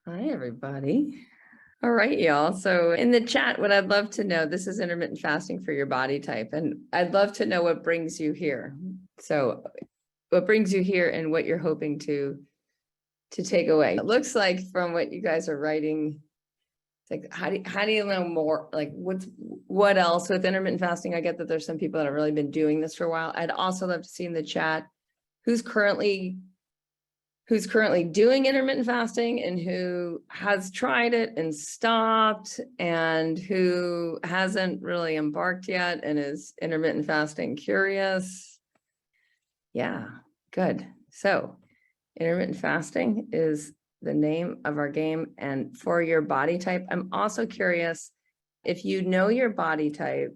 Hi, everybody. All right, y'all. So in the chat, what I'd love to know, this is intermittent fasting for your body type, and I'd love to know what brings you here. So what brings you here and what you're hoping to take away. It looks like from what you guys are writing, it's like, how do you know more? Like what else with intermittent fasting? I get that there's some people that have really been doing this for a while. I'd also love to see in the chat who's currently doing intermittent fasting and who has tried it and stopped and who hasn't really embarked yet and is intermittent fasting curious. Yeah, good. So intermittent fasting is the name of our game. And for your body type, I'm also curious if you know your body type,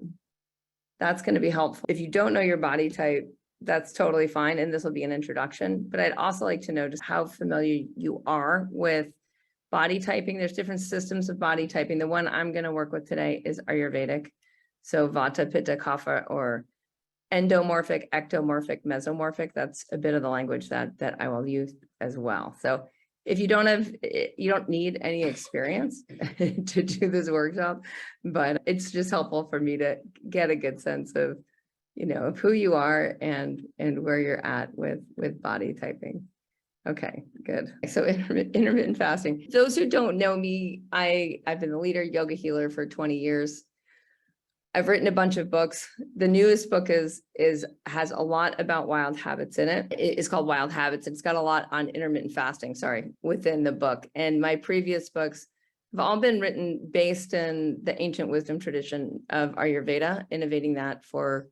that's going to be helpful. If you don't know your body type, that's totally fine. And this will be an introduction, but I'd also like to know just how familiar you are with body typing. There's different systems of body typing. The one I'm going to work with today is Ayurvedic. So Vata, Pitta, Kapha, or endomorphic, ectomorphic, mesomorphic. That's a bit of the language that I will use as well. So if you don't need any experience to do this workshop, but it's just helpful for me to get a good sense of, of who you are and where you're at with body typing. Okay, good. So intermittent fasting. Those who don't know me, I've been the leader yoga healer for 20 years. I've written a bunch of books. The newest book has a lot about wild habits in it. It's called Wild Habits. It's got a lot on intermittent fasting, within the book. And my previous books have all been written based in the ancient wisdom tradition of Ayurveda, innovating that for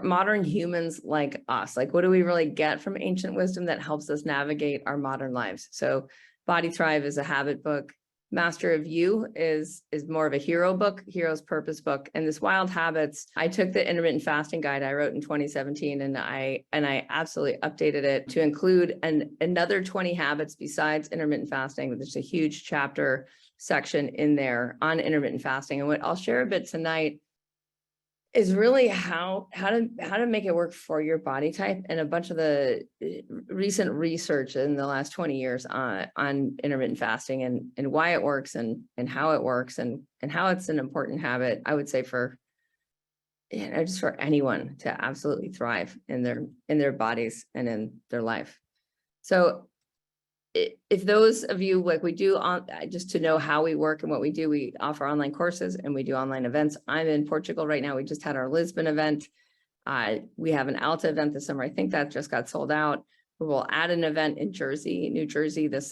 modern humans like us. Like, what do we really get from ancient wisdom that helps us navigate our modern lives? So Body Thrive is a habit book. Master of You is more of a hero book, hero's purpose book. And this Wild Habits, I took the intermittent fasting guide I wrote in 2017 and I absolutely updated it to include another 20 habits besides intermittent fasting. There's a huge chapter section in there on intermittent fasting. And what I'll share a bit tonight is really how to make it work for your body type, and a bunch of the recent research in the last 20 years on intermittent fasting and why it works and how it works and how it's an important habit, I would say, for just for anyone to absolutely thrive in their bodies and in their life. So if those of you, like we do, just to know how we work and what we do, we offer online courses and we do online events. I'm in Portugal right now. We just had our Lisbon event. We have an Alta event this summer. I think that just got sold out. We will add an event in New Jersey this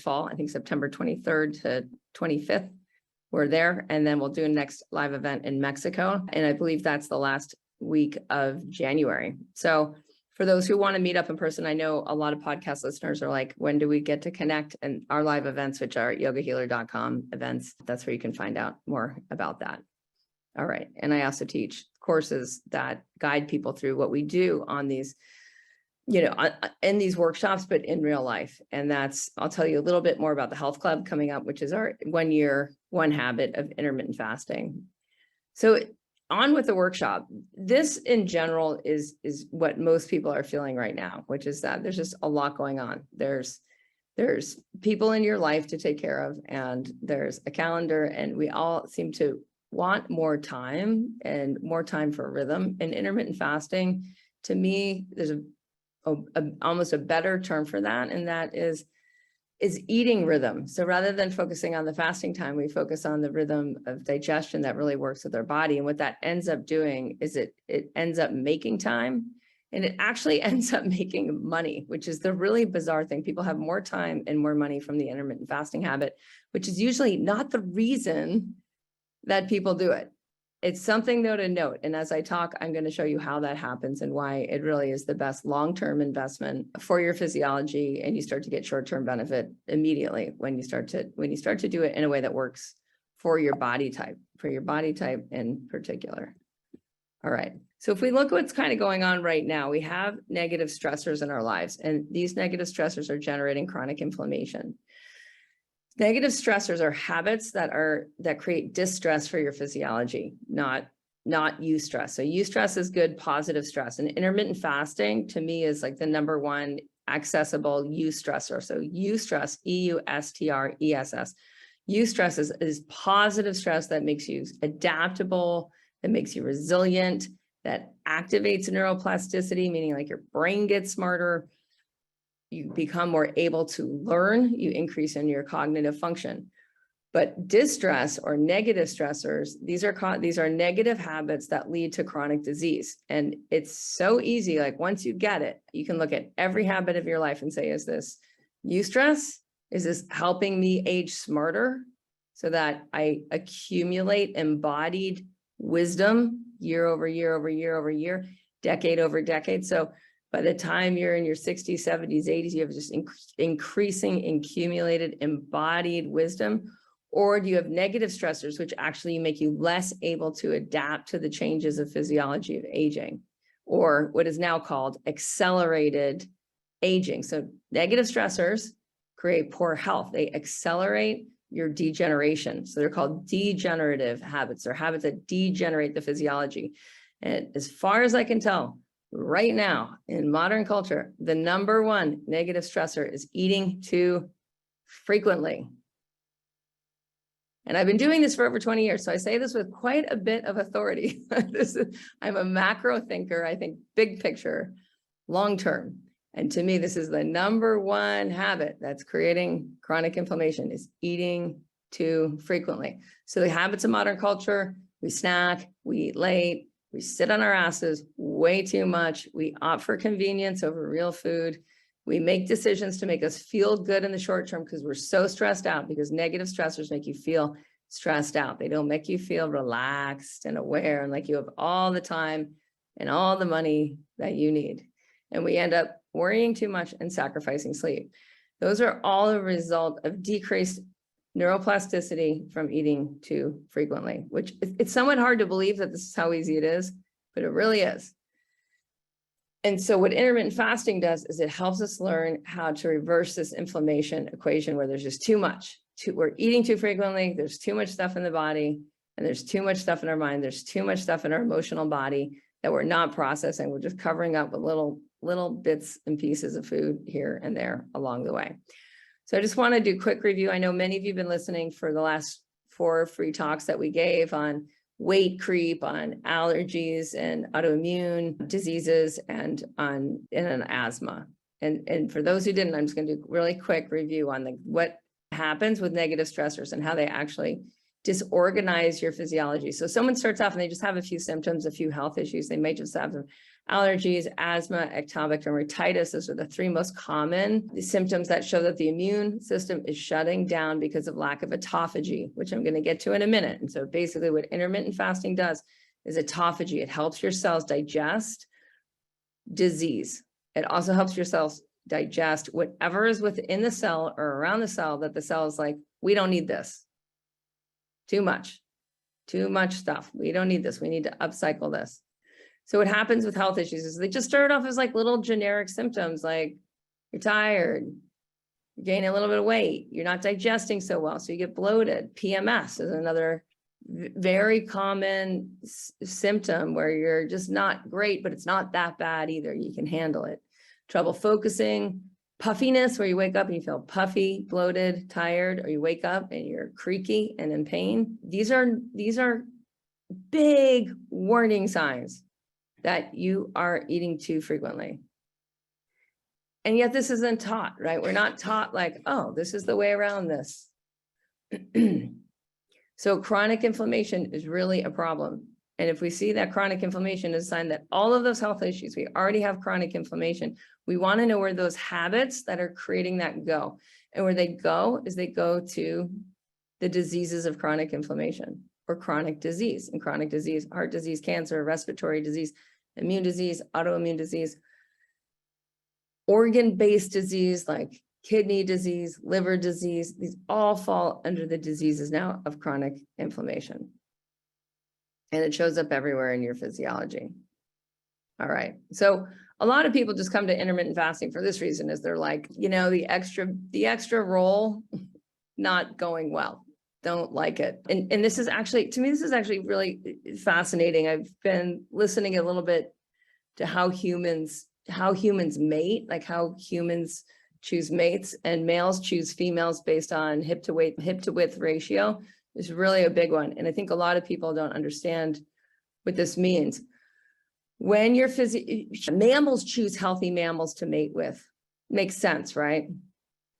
fall. I think September 23rd to 25th. We're there. And then we'll do a next live event in Mexico. And I believe that's the last week of January. So for those who want to meet up in person, I know a lot of podcast listeners are like, when do we get to connect? And our live events, which are yogahealer.com events, that's where you can find out more about that. All right. And I also teach courses that guide people through what we do on these, in these workshops, but in real life. And I'll tell you a little bit more about the Health Club coming up, which is our 1 year, 1 habit of intermittent fasting. So on with the workshop. This in general is what most people are feeling right now, which is that there's just a lot going on. There's people in your life to take care of, and there's a calendar, and we all seem to want more time and more time for rhythm. And intermittent fasting, to me, there's almost a better term for that, and that is eating rhythm. So rather than focusing on the fasting time, we focus on the rhythm of digestion that really works with our body. And what that ends up doing is it ends up making time, and it actually ends up making money, which is the really bizarre thing. People have more time and more money from the intermittent fasting habit, which is usually not the reason that people do it. It's something, though, to note. And as I talk, I'm going to show you how that happens and why it really is the best long-term investment for your physiology. And you start to get short-term benefit immediately when you start to do it in a way that works for your body type in particular. All right. So if we look at what's kind of going on right now, we have negative stressors in our lives, and these negative stressors are generating chronic inflammation. Negative stressors are habits that create distress for your physiology, not eustress. So eustress is good, positive stress. And intermittent fasting, to me, is like the number one accessible eustressor. So eustress, EUSTRESS. Eustress is positive stress that makes you adaptable, that makes you resilient, that activates neuroplasticity, meaning like your brain gets smarter, you become more able to learn, you increase in your cognitive function. But distress or negative stressors, these are negative habits that lead to chronic disease. And it's so easy, like once you get it, you can look at every habit of your life and say, is this eustress? Is this helping me age smarter so that I accumulate embodied wisdom year over year over year over year, decade over decade? So by the time you're in your 60s, 70s, 80s, you have just increasing accumulated embodied wisdom. Or do you have negative stressors, which actually make you less able to adapt to the changes of physiology of aging, or what is now called accelerated aging? So negative stressors create poor health. They accelerate your degeneration. So they're called degenerative habits, or habits that degenerate the physiology. And as far as I can tell, right now in modern culture, the number one negative stressor is eating too frequently. And I've been doing this for over 20 years. So I say this with quite a bit of authority. I'm a macro thinker. I think big picture, long-term. And to me, this is the number one habit that's creating chronic inflammation, is eating too frequently. So the habits of modern culture, we snack, we eat late, we sit on our asses way too much. We opt for convenience over real food. We make decisions to make us feel good in the short term because we're so stressed out, because negative stressors make you feel stressed out. They don't make you feel relaxed and aware and like you have all the time and all the money that you need. And we end up worrying too much and sacrificing sleep. Those are all a result of decreased neuroplasticity from eating too frequently, which it's somewhat hard to believe that this is how easy it is, but it really is. And so what intermittent fasting does is it helps us learn how to reverse this inflammation equation where there's just too much. We're eating too frequently, there's too much stuff in the body, and there's too much stuff in our mind, there's too much stuff in our emotional body that we're not processing. We're just covering up with little bits and pieces of food here and there along the way. So I just want to do a quick review. I know many of you have been listening for the last 4 free talks that we gave on weight creep, on allergies and autoimmune diseases, and on asthma. And for those who didn't, I'm just going to do a really quick review on what happens with negative stressors and how they actually disorganize your physiology. So someone starts off and they just have a few symptoms, a few health issues. They may just have some allergies, asthma, atopic dermatitis. Those are the 3 most common symptoms that show that the immune system is shutting down because of lack of autophagy, which I'm going to get to in a minute. And so basically what intermittent fasting does is autophagy. It helps your cells digest disease. It also helps your cells digest whatever is within the cell or around the cell that the cell is like, we don't need this. Too much stuff. We don't need this. We need to upcycle this. So what happens with health issues is they just start off as like little generic symptoms, like you're tired, you're gaining a little bit of weight, you're not digesting so well, so you get bloated. PMS is another very common symptom where you're just not great, but it's not that bad either. You can handle it. Trouble focusing, puffiness, where you wake up and you feel puffy, bloated, tired, or you wake up and you're creaky and in pain. These are big warning signs that you are eating too frequently. And yet this isn't taught, right? We're not taught like, oh, this is the way around this. So chronic inflammation is really a problem. And if we see that chronic inflammation is a sign that all of those health issues, we already have chronic inflammation, we want to know where those habits that are creating that go. And where they go is they go to the diseases of chronic inflammation or chronic disease. And chronic disease, heart disease, cancer, respiratory disease, immune disease, autoimmune disease, organ-based disease like kidney disease, liver disease, these all fall under the diseases now of chronic inflammation. And it shows up everywhere in your physiology. All right. So a lot of people just come to intermittent fasting for this reason, is they're like, you know, the extra roll, not going well. Don't like it. And this is actually, to me, this is actually really fascinating. I've been listening a little bit to how humans how humans mate, like how humans choose mates, and males choose females based on hip to width ratio is really a big one. And I think a lot of people don't understand what this means. When you're mammals choose healthy mammals to mate with. Makes sense, right?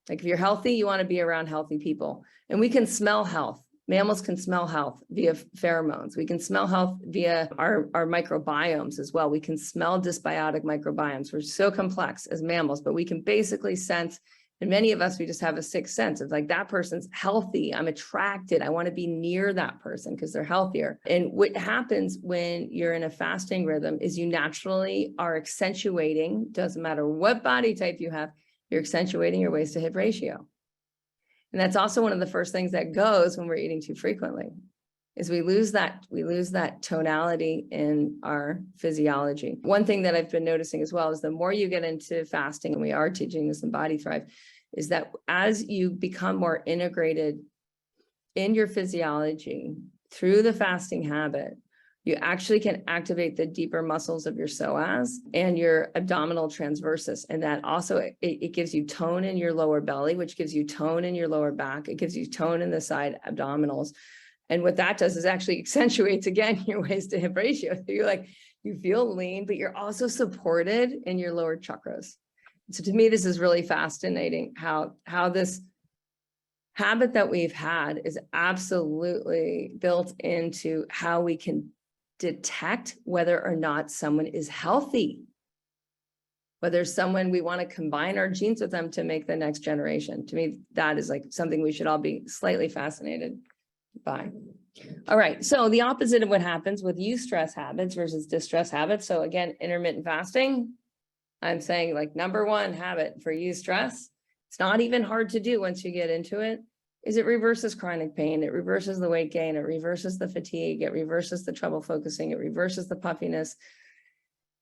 Like if you're healthy, you want to be around healthy people. And we can smell health. Mammals can smell health via pheromones. We can smell health via our microbiomes as well. We can smell dysbiotic microbiomes. We're so complex as mammals, but we can basically sense, and many of us, we just have a sixth sense of like, that person's healthy. I'm attracted. I want to be near that person because they're healthier. And what happens when you're in a fasting rhythm is you naturally are accentuating, doesn't matter what body type you have, you're accentuating your waist to hip ratio. And that's also one of the first things that goes when we're eating too frequently, is we lose that tonality in our physiology. One thing that I've been noticing as well is the more you get into fasting, and we are teaching this in Body Thrive, is that as you become more integrated in your physiology through the fasting habit, you actually can activate the deeper muscles of your psoas and your abdominal transversus. And that also, it gives you tone in your lower belly, which gives you tone in your lower back. It gives you tone in the side abdominals. And what that does is actually accentuates, again, your waist to hip ratio. So you're like, you feel lean, but you're also supported in your lower chakras. So to me, this is really fascinating how this habit that we've had is absolutely built into how we can detect whether or not someone is healthy, whether someone we want to combine our genes with them to make the next generation. To me, that is like something we should all be slightly fascinated by. All right, so the opposite of what happens with eustress habits versus distress habits. So again, intermittent fasting, I'm saying like number one habit for eustress, it's not even hard to do once you get into it, is it reverses chronic pain, it reverses the weight gain, it reverses the fatigue, it reverses the trouble focusing, it reverses the puffiness.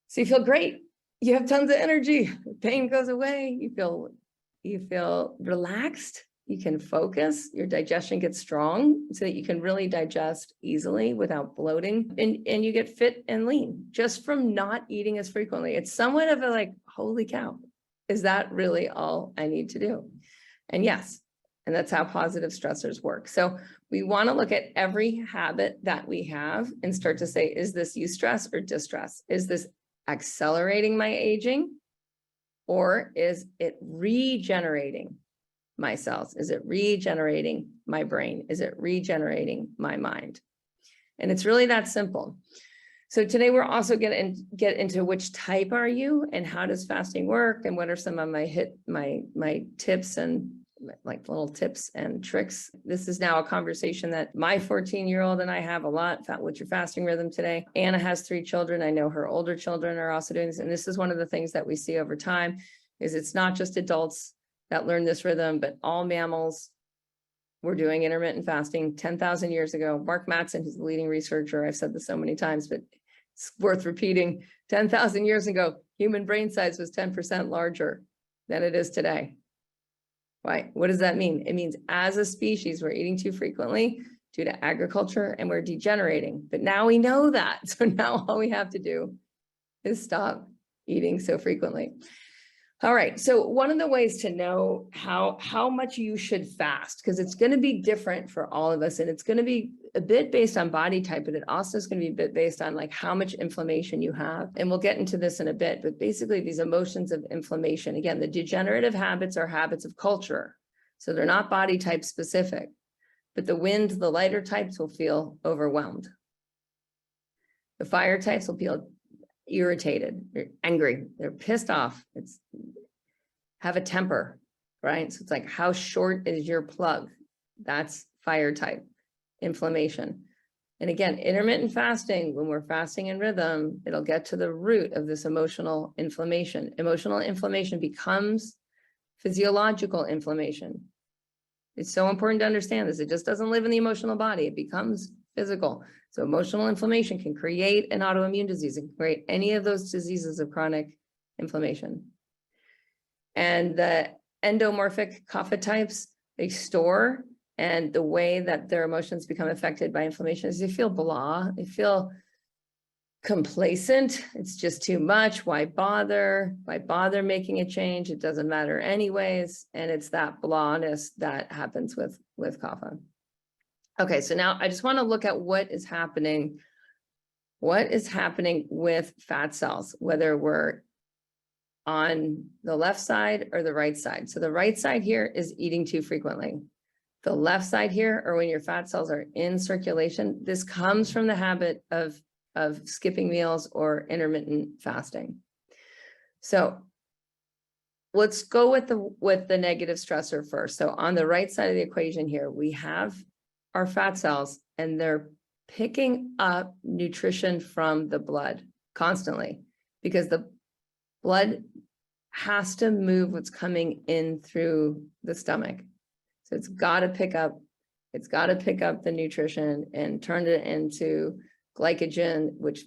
So you feel great, you have tons of energy, pain goes away, you feel relaxed, you can focus, your digestion gets strong so that you can really digest easily without bloating, and you get fit and lean just from not eating as frequently. It's somewhat of a like, holy cow, is that really all I need to do? And yes, and that's how positive stressors work. So we want to look at every habit that we have and start to say, is this eustress or distress? Is this accelerating my aging, or is it regenerating my cells? Is it regenerating my brain? Is it regenerating my mind? And it's really that simple. So today we're also going to get into which type are you and how does fasting work and what are some of my tips and like little tips and tricks. This is now a conversation that my 14-year-old and I have a lot. What's your fasting rhythm today? Anna has 3 children. I know her older children are also doing this. And this is one of the things that we see over time is it's not just adults that learn this rhythm, but all mammals were doing intermittent fasting 10,000 years ago. Mark Mattson, who's the leading researcher, I've said this so many times, but it's worth repeating. 10,000 years ago, human brain size was 10% larger than it is today. Why? What does that mean? It means as a species, we're eating too frequently due to agriculture and we're degenerating. But now we know that. So now all we have to do is stop eating so frequently. All right, so one of the ways to know how much you should fast, because it's going to be different for all of us, and it's going to be a bit based on body type, but it also is going to be a bit based on like how much inflammation you have. And we'll get into this in a bit, but basically these emotions of inflammation, again, the degenerative habits are habits of culture. So they're not body type specific, but the lighter types will feel overwhelmed. The fire types will feel irritated, they're angry, they're pissed off, have a temper, right? So it's like, how short is your plug? That's fire type, inflammation. And again, intermittent fasting, when we're fasting in rhythm, it'll get to the root of this emotional inflammation. Emotional inflammation becomes physiological inflammation. It's so important to understand this. It just doesn't live in the emotional body. It becomes physical. So emotional inflammation can create an autoimmune disease. It can create any of those diseases of chronic inflammation. And the endomorphic kapha types, they store, and the way that their emotions become affected by inflammation is they feel blah, they feel complacent. It's just too much. Why bother? Why bother making a change? It doesn't matter anyways. And it's that blahness that happens with kapha. Okay, so now I just want to look at what is happening. What is happening with fat cells, whether we're on the left side or the right side. So the right side here is eating too frequently. The left side here, or when your fat cells are in circulation, this comes from the habit of skipping meals or intermittent fasting. So let's go with the negative stressor first. So on the right side of the equation here, we have our fat cells, and they're picking up nutrition from the blood constantly, because the blood has to move what's coming in through the stomach. So it's got to pick up the nutrition and turn it into glycogen, which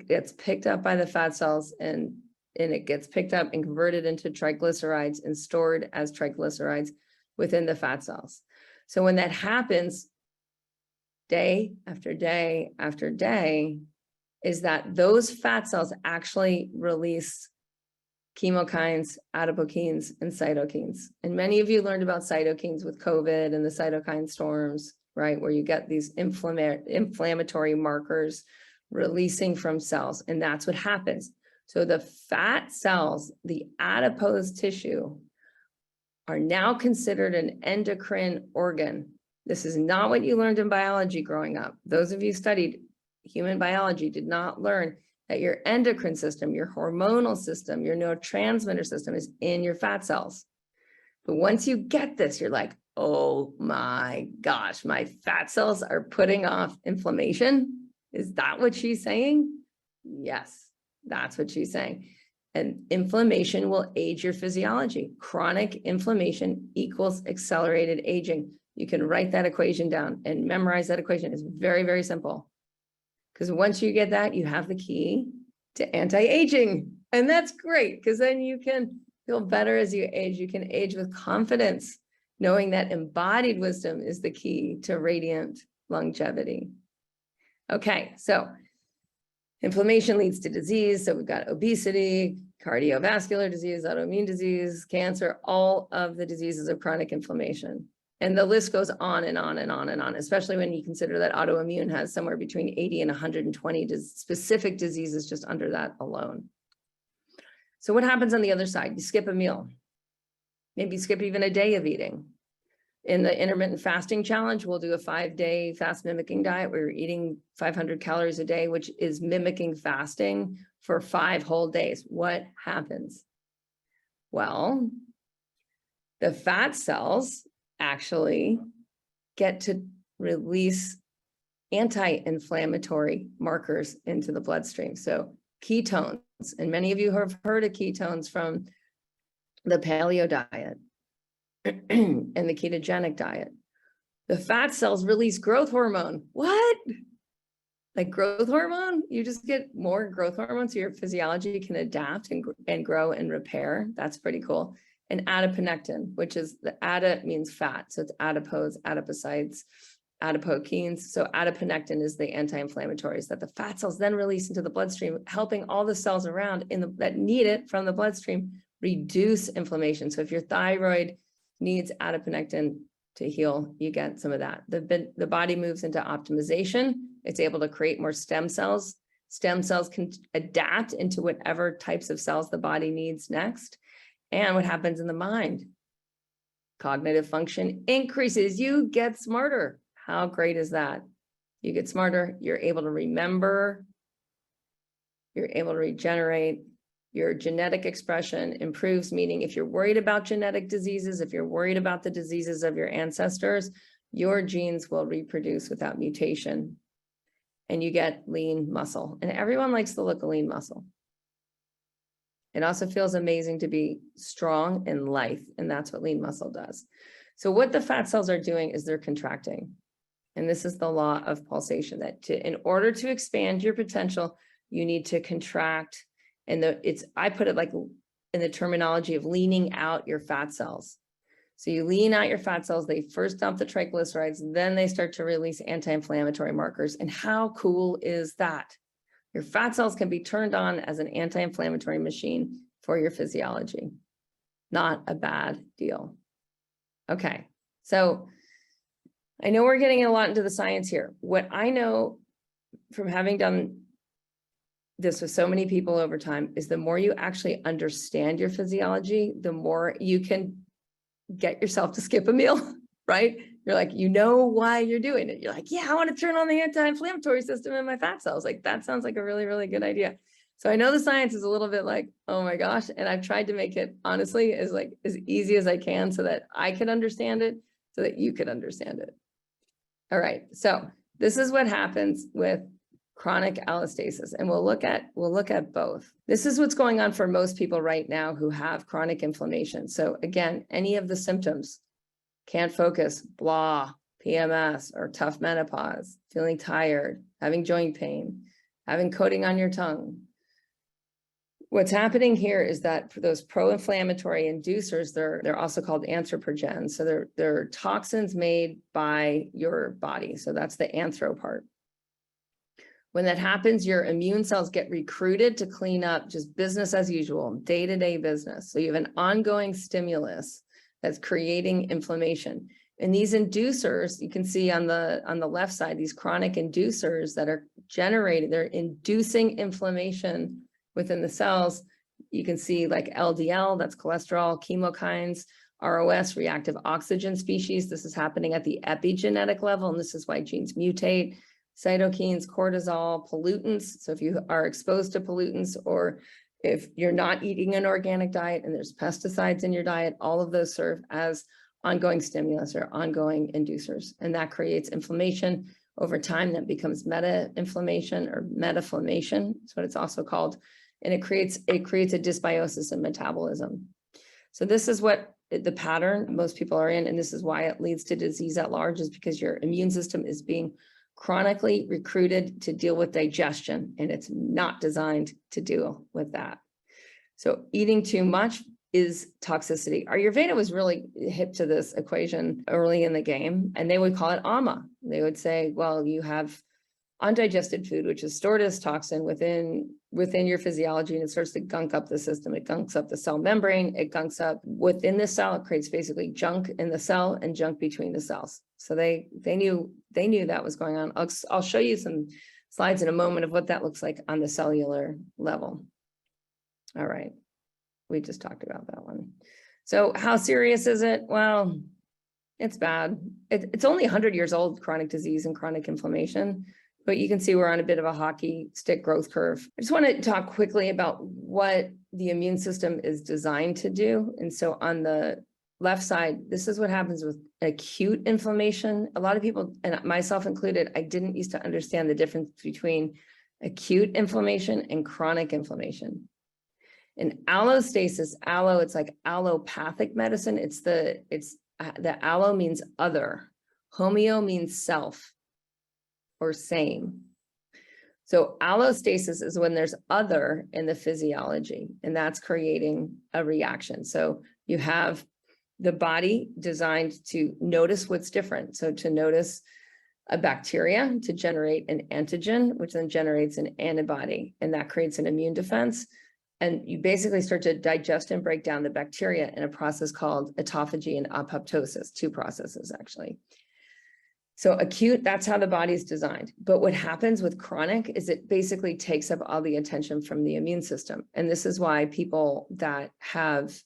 gets picked up by the fat cells, and it gets picked up and converted into triglycerides and stored as triglycerides within the fat cells. So when that happens day after day after day, is that those fat cells actually release chemokines, adipokines, and cytokines. And many of you learned about cytokines with COVID and the cytokine storms, right? Where you get these inflammatory markers releasing from cells, and that's what happens. So the fat cells, the adipose tissue, are now considered an endocrine organ. This is not what you learned in biology growing up. Those of you who studied human biology did not learn that your endocrine system, your hormonal system, your neurotransmitter system is in your fat cells. But once you get this, you're like, oh my gosh, my fat cells are putting off inflammation. Is that what she's saying? Yes, that's what she's saying. And inflammation will age your physiology. Chronic inflammation equals accelerated aging. You can write that equation down and memorize that equation. It's very, very simple. Because once you get that, you have the key to anti-aging. And that's great, because then you can feel better as you age. You can age with confidence, knowing that embodied wisdom is the key to radiant longevity. Okay, so inflammation leads to disease. So we've got obesity, cardiovascular disease, autoimmune disease, cancer, all of the diseases of chronic inflammation. And the list goes on and on and on and on, especially when you consider that autoimmune has somewhere between 80 and 120 specific diseases just under that alone. So what happens on the other side? You skip a meal. Maybe skip even a day of eating. In the intermittent fasting challenge, we'll do a 5-day fast mimicking diet where you're eating 500 calories a day, which is mimicking fasting for 5 whole days. What happens? Well, the fat cells actually get to release anti-inflammatory markers into the bloodstream. So ketones, and many of you have heard of ketones from the paleo diet and the ketogenic diet. The fat cells release growth hormone. What? Like growth hormone? You just get more growth hormone so your physiology can adapt and grow and repair. That's pretty cool. And adiponectin, which is the ada means fat. So it's adipose, adipocytes, adipokines. So adiponectin is the anti-inflammatories that the fat cells then release into the bloodstream, helping all the cells around that need it from the bloodstream reduce inflammation. So if your thyroid needs adiponectin to heal, you get some of that. The body moves into optimization. It's able to create more stem cells. Stem cells can adapt into whatever types of cells the body needs next. And what happens in the mind? Cognitive function increases. You get smarter. How great is that? You get smarter. You're able to remember. You're able to regenerate. Your genetic expression improves, meaning if you're worried about genetic diseases, if you're worried about the diseases of your ancestors, your genes will reproduce without mutation. And you get lean muscle. And everyone likes to look a lean muscle. It also feels amazing to be strong and lithe, and that's what lean muscle does. So what the fat cells are doing is they're contracting. And this is the law of pulsation, that in order to expand your potential, you need to contract. And I put it like in the terminology of leaning out your fat cells. So you lean out your fat cells, they first dump the triglycerides, then they start to release anti-inflammatory markers. And how cool is that? Your fat cells can be turned on as an anti-inflammatory machine for your physiology. Not a bad deal. Okay, so I know we're getting a lot into the science here. What I know from having done this with so many people over time is the more you actually understand your physiology, the more you can get yourself to skip a meal, right? You're like, you know why you're doing it. You're like, yeah, I want to turn on the anti-inflammatory system in my fat cells. Like, that sounds like a really, really good idea. So I know the science is a little bit like, oh my gosh. And I've tried to make it honestly as easy as I can so that I could understand it, so that you could understand it. All right. So this is what happens with chronic allostasis. And we'll look at both. This is what's going on for most people right now who have chronic inflammation. So again, any of the symptoms, can't focus, blah, PMS or tough menopause, feeling tired, having joint pain, having coating on your tongue. What's happening here is that for those pro-inflammatory inducers, they're also called anthropogens. So they're toxins made by your body. So that's the anthro part. When that happens, your immune cells get recruited to clean up just business as usual, day-to-day business. So you have an ongoing stimulus that's creating inflammation. And these inducers, you can see on the left side, these chronic inducers that are generated, they're inducing inflammation within the cells. You can see like LDL, that's cholesterol, chemokines, ROS, reactive oxygen species. This is happening at the epigenetic level, and this is why genes mutate. Cytokines, cortisol, pollutants. So if you are exposed to pollutants, or if you're not eating an organic diet and there's pesticides in your diet, all of those serve as ongoing stimulus or ongoing inducers. And that creates inflammation over time that becomes meta-inflammation or metaflammation. That's what it's also called. And it creates a dysbiosis in metabolism. So this is what the pattern most people are in. And this is why it leads to disease at large, is because your immune system is being chronically recruited to deal with digestion, and it's not designed to deal with that. So eating too much is toxicity. Ayurveda was really hip to this equation early in the game, and they would call it ama. They would say, well, you have undigested food, which is stored as toxin within your physiology, and it starts to gunk up the system. It gunks up the cell membrane. It gunks up within the cell. It creates basically junk in the cell and junk between the cells. So they knew that was going on. I'll show you some slides in a moment of what that looks like on the cellular level. All right, we just talked about that one. So how serious is it? Well, it's bad. It's only 100 years old, chronic disease and chronic inflammation. But you can see we're on a bit of a hockey stick growth curve. I just want to talk quickly about what the immune system is designed to do. And so on the left side, this is what happens with acute inflammation. A lot of people, and myself included, I didn't used to understand the difference between acute inflammation and chronic inflammation. In allostasis, it's like allopathic medicine. The allo means other. Homeo means self or same. So allostasis is when there's other in the physiology, and that's creating a reaction. So you have the body designed to notice what's different. So to notice a bacteria, to generate an antigen, which then generates an antibody, and that creates an immune defense. And you basically start to digest and break down the bacteria in a process called autophagy and apoptosis, two processes actually. So acute, that's how the body's designed. But what happens with chronic is it basically takes up all the attention from the immune system. And this is why people that have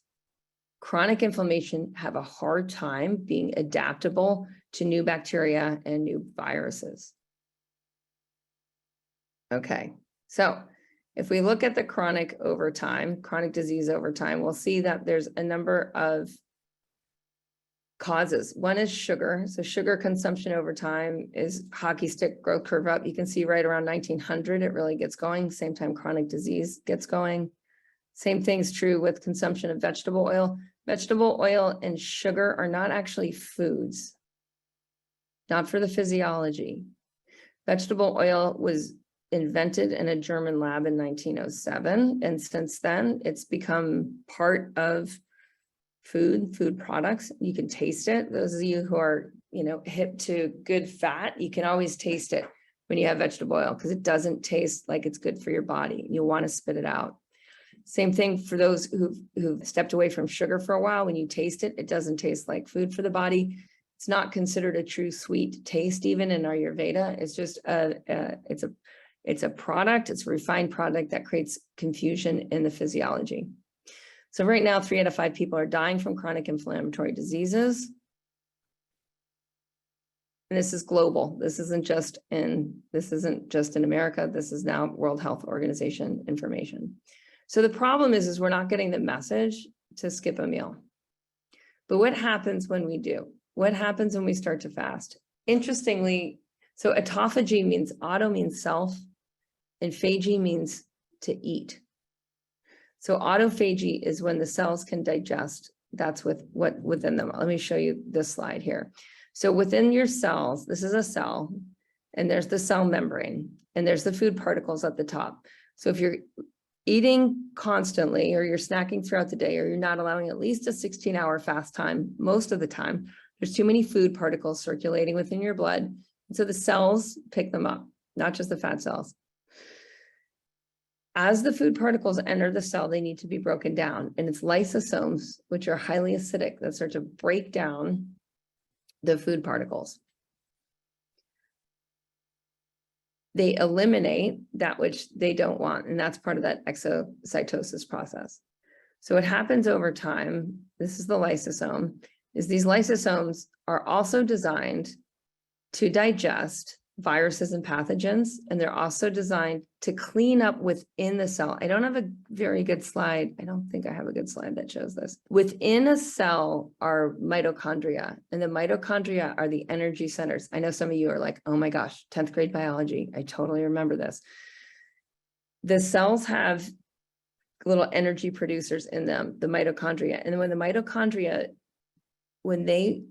chronic inflammation have a hard time being adaptable to new bacteria and new viruses. Okay, so if we look at the chronic disease over time, we'll see that there's a number of causes. One is sugar. So sugar consumption over time is hockey stick growth curve up. You can see right around 1900, it really gets going. Same time chronic disease gets going. Same thing's true with consumption of vegetable oil. Vegetable oil and sugar are not actually foods, not for the physiology. Vegetable oil was invented in a German lab in 1907. And since then, it's become part of food products. You can taste it. Those of you who are, hip to good fat, you can always taste it. when you have vegetable oil, because it doesn't taste like it's good for your body. You'll want to spit it out. Same thing for those who've stepped away from sugar for a while. When you taste it, it doesn't taste like food for the body. It's not considered a true sweet taste, even in Ayurveda. It's just it's a product. It's a refined product that creates confusion in the physiology. So right now, 3 out of 5 people are dying from chronic inflammatory diseases. And this is global. This isn't just in America. This is now World Health Organization information. So the problem is we're not getting the message to skip a meal. But what happens when we do? What happens when we start to fast? Interestingly, so autophagy means auto means self, and phagy means to eat. So autophagy is when the cells can digest. That's what within them. Let me show you this slide here. So within your cells, this is a cell, and there's the cell membrane, and there's the food particles at the top. So if you're eating constantly, or you're snacking throughout the day, or you're not allowing at least a 16-hour fast time, most of the time, there's too many food particles circulating within your blood. And so the cells pick them up, not just the fat cells. As the food particles enter the cell, they need to be broken down. And it's lysosomes, which are highly acidic, that start to break down the food particles. They eliminate that which they don't want, and that's part of that exocytosis process. So what happens over time, this is the lysosome, is these lysosomes are also designed to digest viruses and pathogens, and they're also designed to clean up within the cell. I don't have a very good slide. I don't think I have a good slide that shows this. Within a cell are mitochondria, and the mitochondria are the energy centers. I know some of you are like, oh my gosh, 10th grade biology. I totally remember this. The cells have little energy producers in them, the mitochondria. And when the mitochondria, when they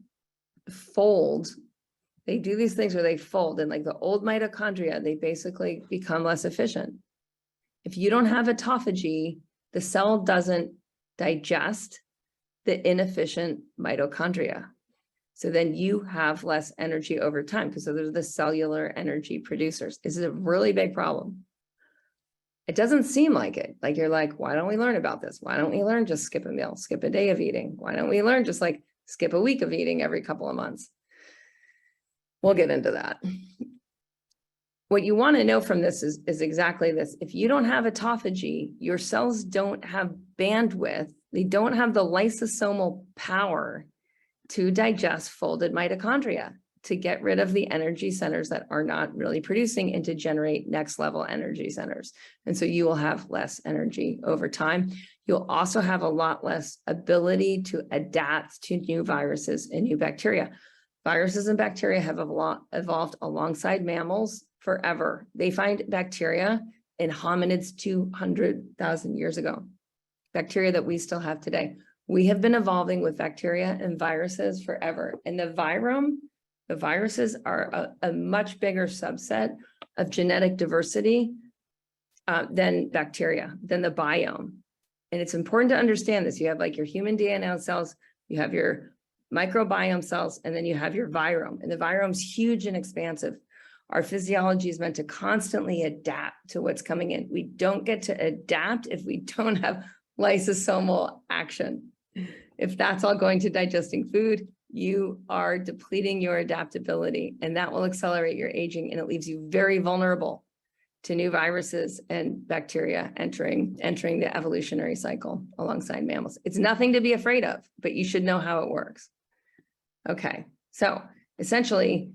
fold, they do these things where they fold, and like the old mitochondria, they basically become less efficient. If you don't have autophagy, the cell doesn't digest the inefficient mitochondria. So then you have less energy over time, because they're the cellular energy producers. This is a really big problem. It doesn't seem like it. Like you're like, why don't we learn about this? Why don't we learn just skip a meal, skip a day of eating? Why don't we learn just like skip a week of eating every couple of months? We'll get into that. What you want to know from this is exactly this. If you don't have autophagy, your cells don't have bandwidth. They don't have the lysosomal power to digest folded mitochondria, to get rid of the energy centers that are not really producing, and to generate next level energy centers. And so you will have less energy over time. You'll also have a lot less ability to adapt to new viruses and new bacteria. Viruses and bacteria have evolved alongside mammals forever. They find bacteria in hominids 200,000 years ago, bacteria that we still have today. We have been evolving with bacteria and viruses forever. And the viruses are a much bigger subset of genetic diversity than bacteria, than the biome. And it's important to understand this. You have like your human DNA cells, you have your microbiome cells, and then you have your virome. And the virome's huge and expansive. Our physiology is meant to constantly adapt to what's coming in. We don't get to adapt if we don't have lysosomal action. If that's all going to digesting food, you are depleting your adaptability, and that will accelerate your aging, and it leaves you very vulnerable to new viruses and bacteria entering the evolutionary cycle alongside mammals. It's nothing to be afraid of, but you should know how it works. Okay, so essentially,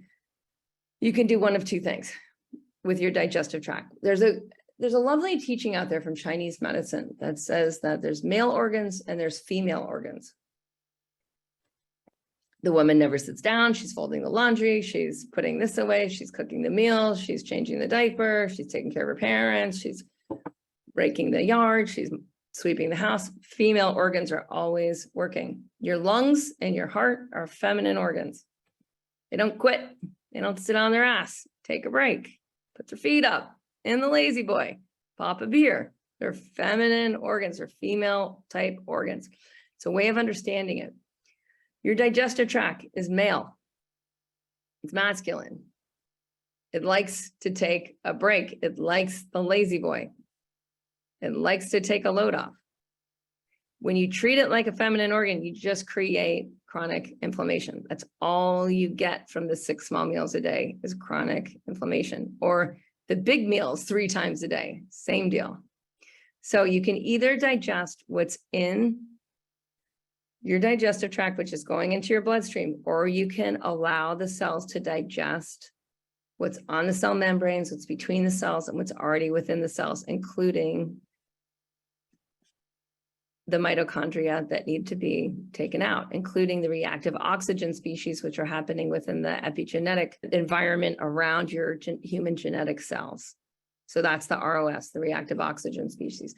you can do one of two things with your digestive tract. There's a lovely teaching out there from Chinese medicine that says that there's male organs and there's female organs. The woman never sits down, she's folding the laundry, she's putting this away, she's cooking the meals, she's changing the diaper, she's taking care of her parents, she's raking the yard, she's sweeping the house. Female organs are always working. Your lungs and your heart are feminine organs. They don't quit. They don't sit on their ass, take a break, put their feet up in the lazy boy, pop a beer. They're feminine organs, they're female type organs. It's a way of understanding it. Your digestive tract is male. It's masculine. It likes to take a break. It likes the lazy boy. It likes to take a load off. When you treat it like a feminine organ, you just create chronic inflammation. That's all you get from the 6 small meals a day is chronic inflammation, or the big meals 3 times a day, same deal. So you can either digest what's in your digestive tract, which is going into your bloodstream, or you can allow the cells to digest what's on the cell membranes, what's between the cells, and what's already within the cells, including the mitochondria that need to be taken out, including the reactive oxygen species, which are happening within the epigenetic environment around your human genetic cells. So that's the ROS, the reactive oxygen species.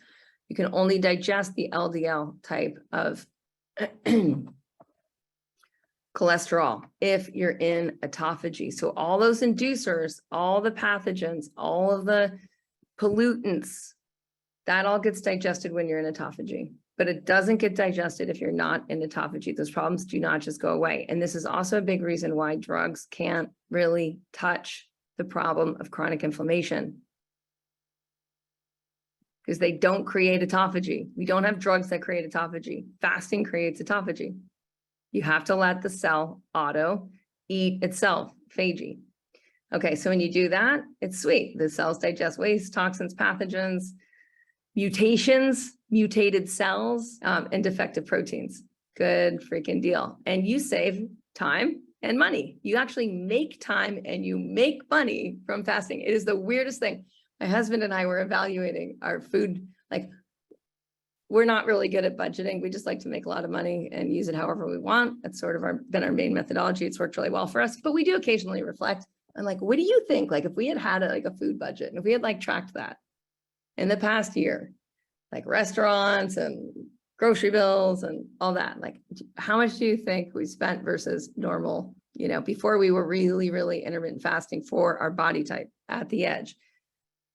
You can only digest the LDL type of cholesterol if you're in autophagy. So all those inducers, all the pathogens, all of the pollutants, that all gets digested when you're in autophagy, but it doesn't get digested if you're not in autophagy. Those problems do not just go away. And this is also a big reason why drugs can't really touch the problem of chronic inflammation, because they don't create autophagy. We don't have drugs that create autophagy. Fasting creates autophagy. You have to let the cell auto eat itself, phagy. Okay, so when you do that, it's sweet. The cells digest waste, toxins, pathogens, mutations, mutated cells, and defective proteins. Good freaking deal. And you save time and money. You actually make time and you make money from fasting. It is the weirdest thing. My husband and I were evaluating our food. Like, we're not really good at budgeting. We just like to make a lot of money and use it however we want. That's sort of been our main methodology. It's worked really well for us, but we do occasionally reflect. And like, what do you think? Like, if we had a food budget and if we had like tracked that in the past year, like restaurants and grocery bills and all that, like, how much do you think we spent versus normal, before we were really, really intermittent fasting for our body type at the edge?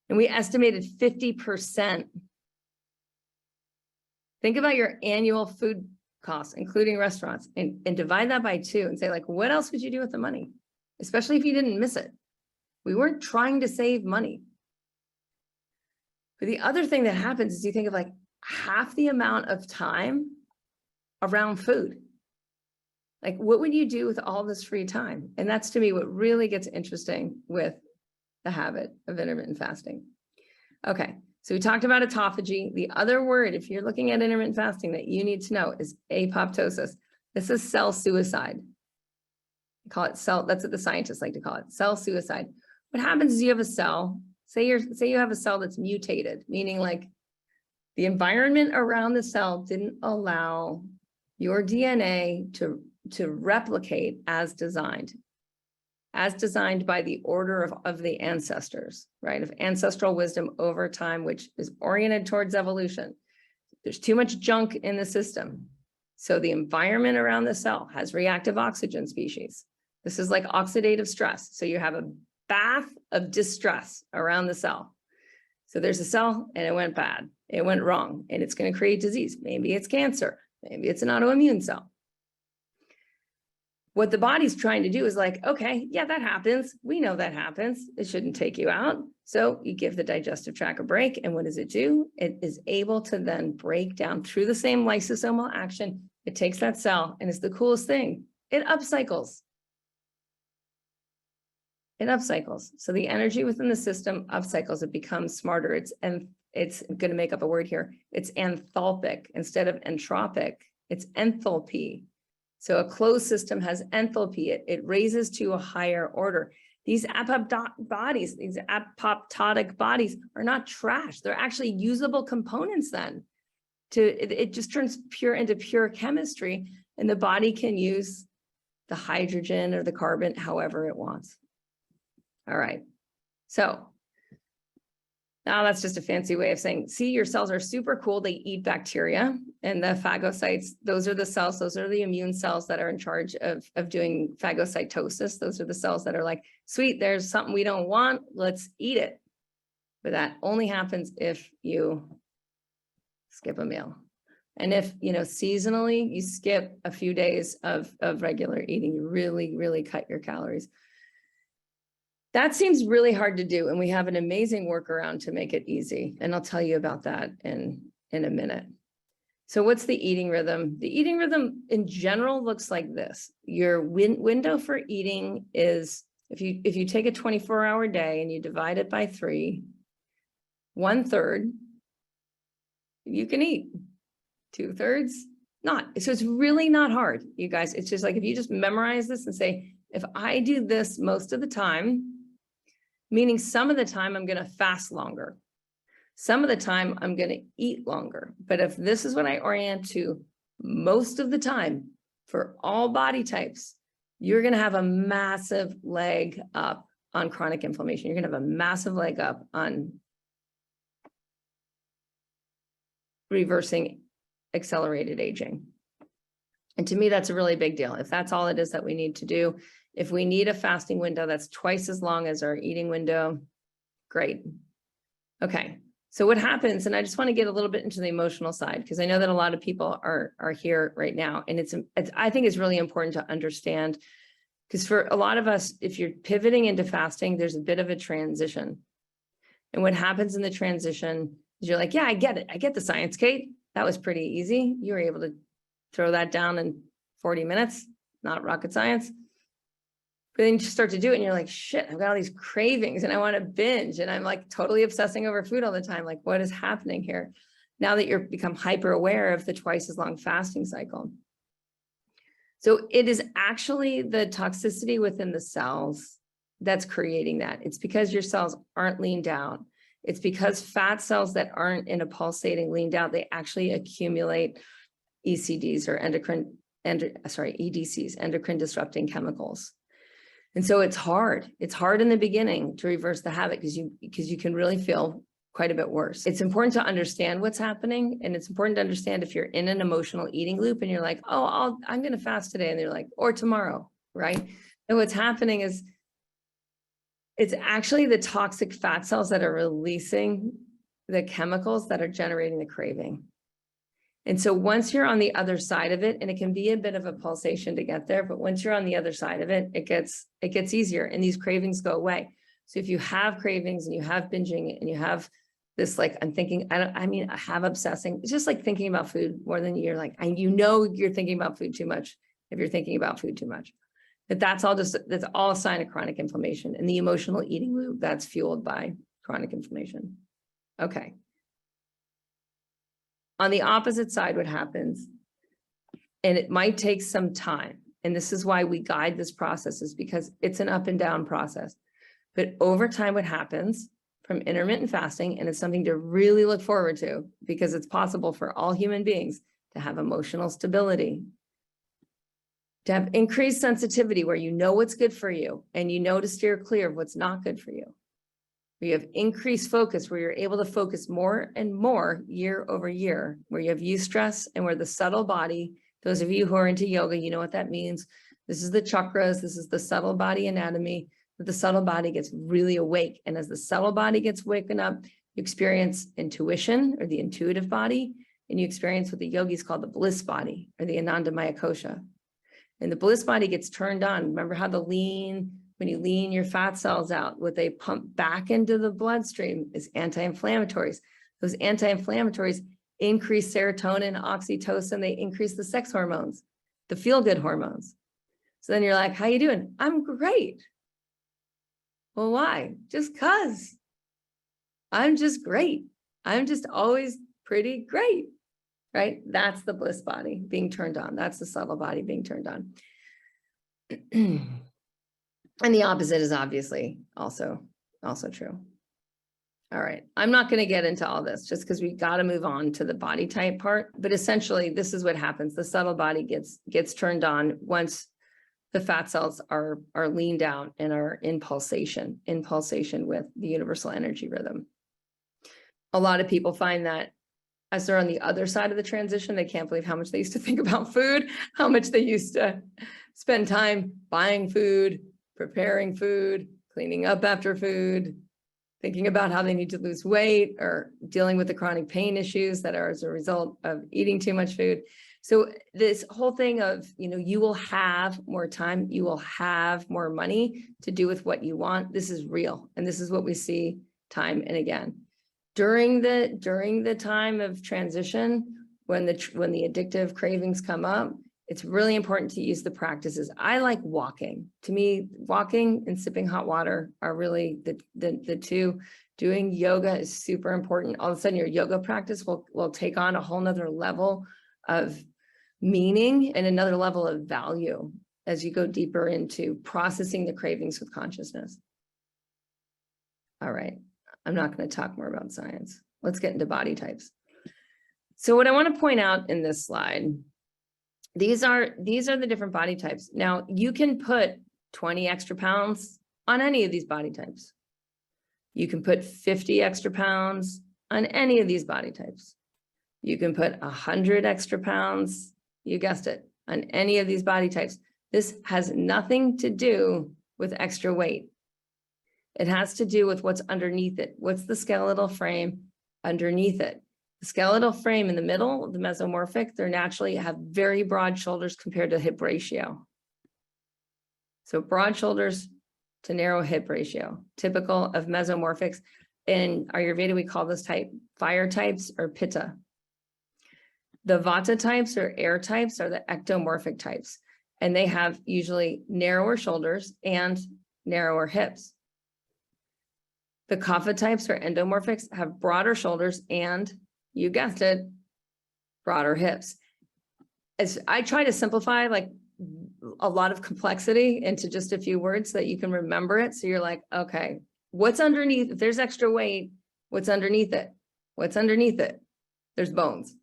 And we estimated 50%. Think about your annual food costs, including restaurants, and divide that by 2 and say, like, what else would you do with the money? Especially if you didn't miss it. We weren't trying to save money. But the other thing that happens is you think of like half the amount of time around food. Like, what would you do with all this free time? And that's, to me, what really gets interesting with the habit of intermittent fasting. Okay, so we talked about autophagy. The other word, if you're looking at intermittent fasting, that you need to know is apoptosis. This is cell suicide. We call it cell, that's what the scientists like to call it, cell suicide. What happens is you have a cell, say you have a cell that's mutated, meaning like the environment around the cell didn't allow your DNA to replicate as designed by the order of the ancestors, right? Of ancestral wisdom over time, which is oriented towards evolution. There's too much junk in the system. So the environment around the cell has reactive oxygen species. This is like oxidative stress. So you have a bath of distress around the cell. So there's a cell and it went bad. It went wrong and it's going to create disease. Maybe it's cancer. Maybe it's an autoimmune cell. What the body's trying to do is like, okay, yeah, that happens. We know that happens. It shouldn't take you out. So you give the digestive tract a break. And what does it do? It is able to then break down through the same lysosomal action. It takes that cell and it's the coolest thing. It upcycles. It upcycles. So the energy within the system upcycles. It becomes smarter. It's going to make up a word here. It's enthalpic instead of entropic. It's enthalpy. So a closed system has enthalpy. It raises to a higher order. These bodies, these apoptotic bodies are not trash. They're actually usable components then. It just turns into pure chemistry, and the body can use the hydrogen or the carbon however it wants. All right. So now that's just a fancy way of saying, see, your cells are super cool. They eat bacteria, and the phagocytes, those are the cells, those are the immune cells that are in charge of doing phagocytosis. Those are the cells that are like, sweet, there's something we don't want, let's eat it. But that only happens if you skip a meal. And if, seasonally, you skip a few days of regular eating, you really, really cut your calories. That seems really hard to do, and we have an amazing workaround to make it easy, and I'll tell you about that in a minute. So what's the eating rhythm? The eating rhythm in general looks like this. Your window for eating is, if you take a 24-hour day and you divide it by 3, 1/3 you can eat, 2/3 not. So it's really not hard, you guys. It's just like, if you just memorize this and say, if I do this most of the time, meaning some of the time I'm going to fast longer, some of the time I'm going to eat longer. But if this is what I orient to most of the time for all body types, you're going to have a massive leg up on chronic inflammation. You're going to have a massive leg up on reversing accelerated aging. And to me, that's a really big deal. If that's all it is that we need to do, if we need a fasting window that's twice as long as our eating window, great. Okay, so what happens, and I just want to get a little bit into the emotional side, because I know that a lot of people are here right now, and I think it's really important to understand, because for a lot of us, if you're pivoting into fasting, there's a bit of a transition. And what happens in the transition is you're like, yeah, I get it. I get the science, Cate. That was pretty easy. You were able to throw that down in 40 minutes, not rocket science. But then you start to do it and you're like, shit, I've got all these cravings and I want to binge. And I'm like totally obsessing over food all the time. Like, what is happening here? Now that you're become hyper aware of the twice as long fasting cycle. So it is actually the toxicity within the cells that's creating that. It's because your cells aren't leaned out. It's because fat cells that aren't in a pulsating leaned out, they actually accumulate ECDs or EDCs, endocrine disrupting chemicals. And so it's hard. It's hard in the beginning to reverse the habit because you can really feel quite a bit worse. It's important to understand what's happening. And it's important to understand if you're in an emotional eating loop and you're like, oh, I'm going to fast today. And they're like, or tomorrow, right? And what's happening is it's actually the toxic fat cells that are releasing the chemicals that are generating the craving. And so once you're on the other side of it, and it can be a bit of a pulsation to get there, but once you're on the other side of it, it gets easier and these cravings go away. So if you have cravings and you have binging and you have this, like, I have obsessing, it's just like thinking about food more than you're like, you're thinking about food too much if you're thinking about food too much. But that's all a sign of chronic inflammation and the emotional eating loop that's fueled by chronic inflammation. Okay. On the opposite side, what happens, and it might take some time, and this is why we guide this process, is because it's an up and down process. But over time, what happens from intermittent fasting, and it's something to really look forward to because it's possible for all human beings to have emotional stability, to have increased sensitivity where you know what's good for you and you know to steer clear of what's not good for you. You have increased focus where you're able to focus more and more year over year, where you have eustress and where the subtle body, those of you who are into yoga, you know what that means. This is the chakras. This is the subtle body anatomy, that the subtle body gets really awake. And as the subtle body gets waken up, you experience intuition, or the intuitive body, and you experience what the yogis call the bliss body, or the Anandamaya kosha. And the bliss body gets turned on. Remember how when you lean your fat cells out, what they pump back into the bloodstream is anti-inflammatories. Those anti-inflammatories increase serotonin, oxytocin, they increase the sex hormones, the feel-good hormones. So then you're like, how you doing? I'm great. Well, why? Just 'cause. I'm just great. I'm just always pretty great, right? That's the bliss body being turned on. That's the subtle body being turned on. And the opposite is obviously also true. All right, I'm not going to get into all this just because we got to move on to the body type part. But essentially, this is what happens. The subtle body gets turned on once the fat cells are leaned out and are in pulsation with the universal energy rhythm. A lot of people find that as they're on the other side of the transition, they can't believe how much they used to think about food, how much they used to spend time buying food, preparing food, cleaning up after food, thinking about how they need to lose weight, or dealing with the chronic pain issues that are as a result of eating too much food. So this whole thing of, you will have more time, you will have more money to do with what you want. This is real. And this is what we see time and again. During the time of transition, when the addictive cravings come up, it's really important to use the practices. I like walking. To me, walking and sipping hot water are really the two. Doing yoga is super important. All of a sudden your yoga practice will take on a whole nother level of meaning and another level of value as you go deeper into processing the cravings with consciousness. All right, I'm not going to talk more about science. Let's get into body types. So what I want to point out in this slide, these are the different body types. Now you can put 20 extra pounds on any of these body types. You can put 50 extra pounds on any of these body types. You can put 100 extra pounds, you guessed it, on any of these body types. This has nothing to do with extra weight. It has to do with what's underneath it. What's the skeletal frame underneath it? The skeletal frame in the middle, the mesomorphic, they naturally have very broad shoulders compared to hip ratio. So broad shoulders to narrow hip ratio, typical of mesomorphics. In Ayurveda, we call this type fire types or pitta. The vata types or air types are the ectomorphic types, and they have usually narrower shoulders and narrower hips. The kapha types or endomorphics have broader shoulders and, you guessed it, broader hips. As I try to simplify like a lot of complexity into just a few words so that you can remember it. So you're like, okay, what's underneath? If there's extra weight, what's underneath it? What's underneath it? There's bones.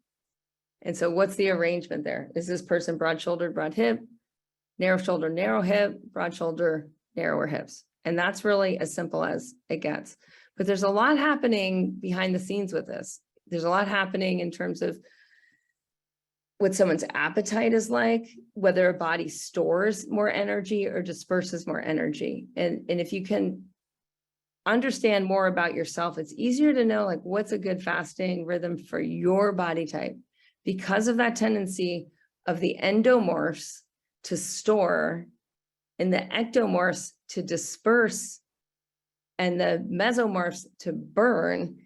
And so what's the arrangement there? Is this person broad shouldered, broad hip, narrow shoulder, narrow hip, broad shoulder, narrower hips? And that's really as simple as it gets. But there's a lot happening behind the scenes with this. There's a lot happening in terms of what someone's appetite is like, whether a body stores more energy or disperses more energy. And if you can understand more about yourself, it's easier to know like what's a good fasting rhythm for your body type, because of that tendency of the endomorphs to store and the ectomorphs to disperse and the mesomorphs to burn.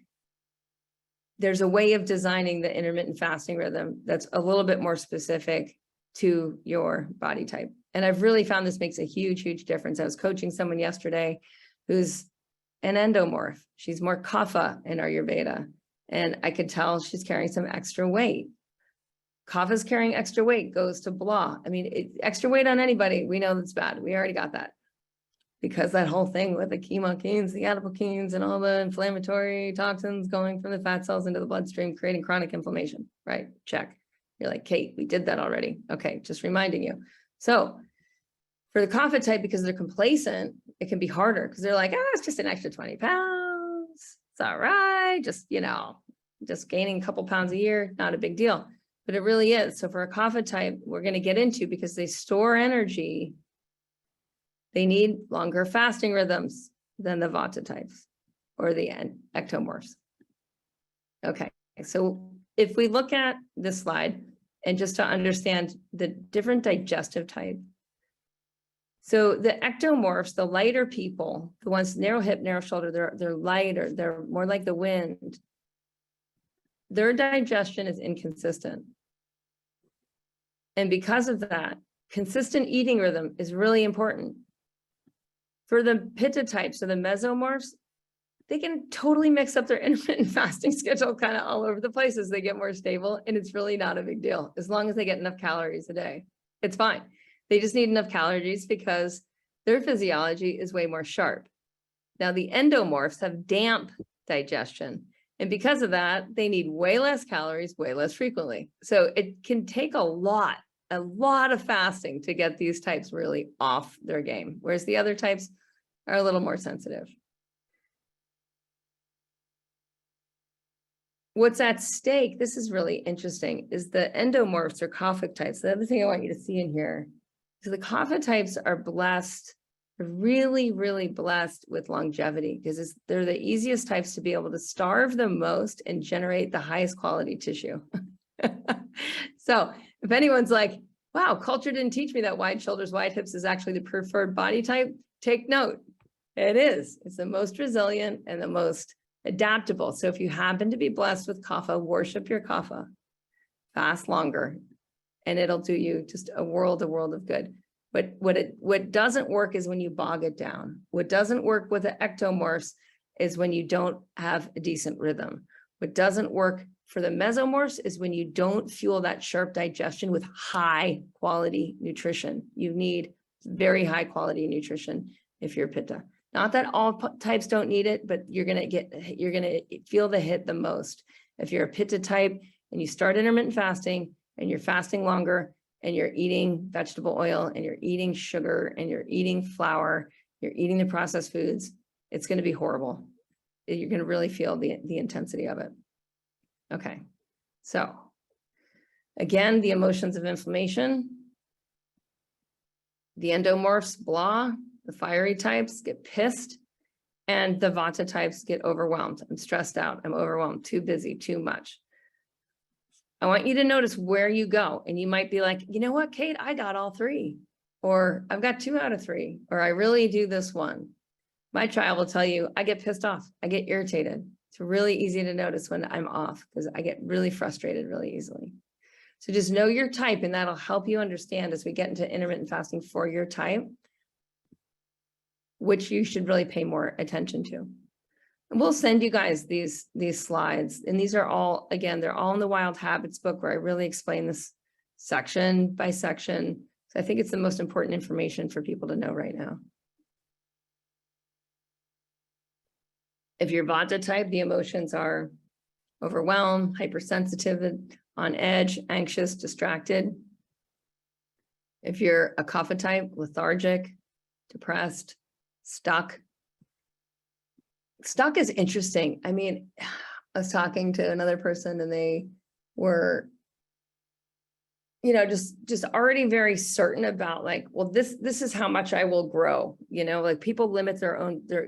There's a way of designing the intermittent fasting rhythm that's a little bit more specific to your body type. And I've really found this makes a huge, huge difference. I was coaching someone yesterday who's an endomorph. She's more kapha in Ayurveda. And I could tell she's carrying some extra weight. Kapha's carrying extra weight goes to blah. I mean, extra weight on anybody, we know that's bad. We already got that. Because that whole thing with the chemokines, the adipokines, and all the inflammatory toxins going from the fat cells into the bloodstream, creating chronic inflammation, right? Check. You're like, Kate, we did that already. Okay, just reminding you. So for the kapha type, because they're complacent, it can be harder because they're like, it's just an extra 20 pounds. It's all right. Just, just gaining a couple pounds a year, not a big deal. But it really is. So for a kapha type, we're going to get into, because they store energy, they need longer fasting rhythms than the vata types or the ectomorphs. Okay, so if we look at this slide and just to understand the different digestive type. So the ectomorphs, the lighter people, the ones narrow hip, narrow shoulder, they're lighter, they're more like the wind. Their digestion is inconsistent. And because of that, consistent eating rhythm is really important. For the pitta types, so the mesomorphs, they can totally mix up their intermittent fasting schedule kind of all over the place as they get more stable. And it's really not a big deal. As long as they get enough calories a day, it's fine. They just need enough calories because their physiology is way more sharp. Now, the endomorphs have damp digestion. And because of that, they need way less calories, way less frequently. So it can take a lot of fasting to get these types really off their game, whereas the other types are a little more sensitive. What's at stake, this is really interesting, is the endomorphs or kapha types. The other thing I want you to see in here, so the kapha types are blessed, really, really blessed with longevity, because they're the easiest types to be able to starve the most and generate the highest quality tissue. So If anyone's like, wow, culture didn't teach me that wide shoulders, wide hips is actually the preferred body type, take note. It is. It's the most resilient and the most adaptable. So if you happen to be blessed with kapha, worship your kapha, fast longer, and it'll do you just a world of good. But what doesn't work is when you bog it down. What doesn't work with the ectomorphs is when you don't have a decent rhythm. What doesn't work for the mesomorphs is when you don't fuel that sharp digestion with high quality nutrition. You need very high quality nutrition if you're pitta. Not that all types don't need it, but you're gonna feel the hit the most. If you're a pitta type and you start intermittent fasting and you're fasting longer and you're eating vegetable oil and you're eating sugar and you're eating flour, you're eating the processed foods, it's gonna be horrible. You're gonna really feel the intensity of it. Okay, so again, the emotions of inflammation, the endomorphs, blah, the fiery types get pissed, and the vata types get overwhelmed. I'm stressed out, I'm overwhelmed, too busy, too much. I want you to notice where you go, and you might be like, you know what, Cate, I got all three, or I've got 2 out of 3, or I really do this one. My child will tell you, I get pissed off, I get irritated. It's really easy to notice when I'm off because I get really frustrated really easily. So just know your type, and that'll help you understand as we get into intermittent fasting for your type, which you should really pay more attention to. And we'll send you guys these slides. And these are all, again, they're all in the Wild Habits book where I really explain this section by section. So I think it's the most important information for people to know right now. If you're vata type, the emotions are overwhelmed, hypersensitive, on edge, anxious, distracted. If you're a kapha type, lethargic, depressed, stuck. Stuck is interesting. I mean, I was talking to another person and they were, you know, just already very certain about like, well, this is how much I will grow. You know, like people limit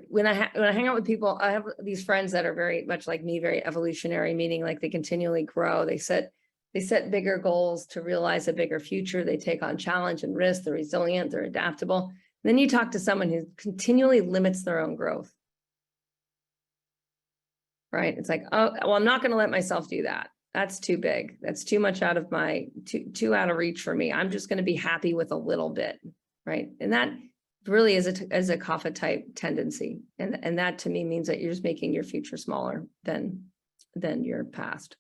when I hang out with people, I have these friends that are very much like me, very evolutionary, meaning like they continually grow. They set bigger goals to realize a bigger future. They take on challenge and risk. They're resilient. They're adaptable. And then you talk to someone who continually limits their own growth. Right? It's like, oh, well, I'm not going to let myself do that. That's too big. That's too much out of my, too out of reach for me. I'm just going to be happy with a little bit, right? And that really is a kapha type tendency. And that to me means that you're just making your future smaller than your past.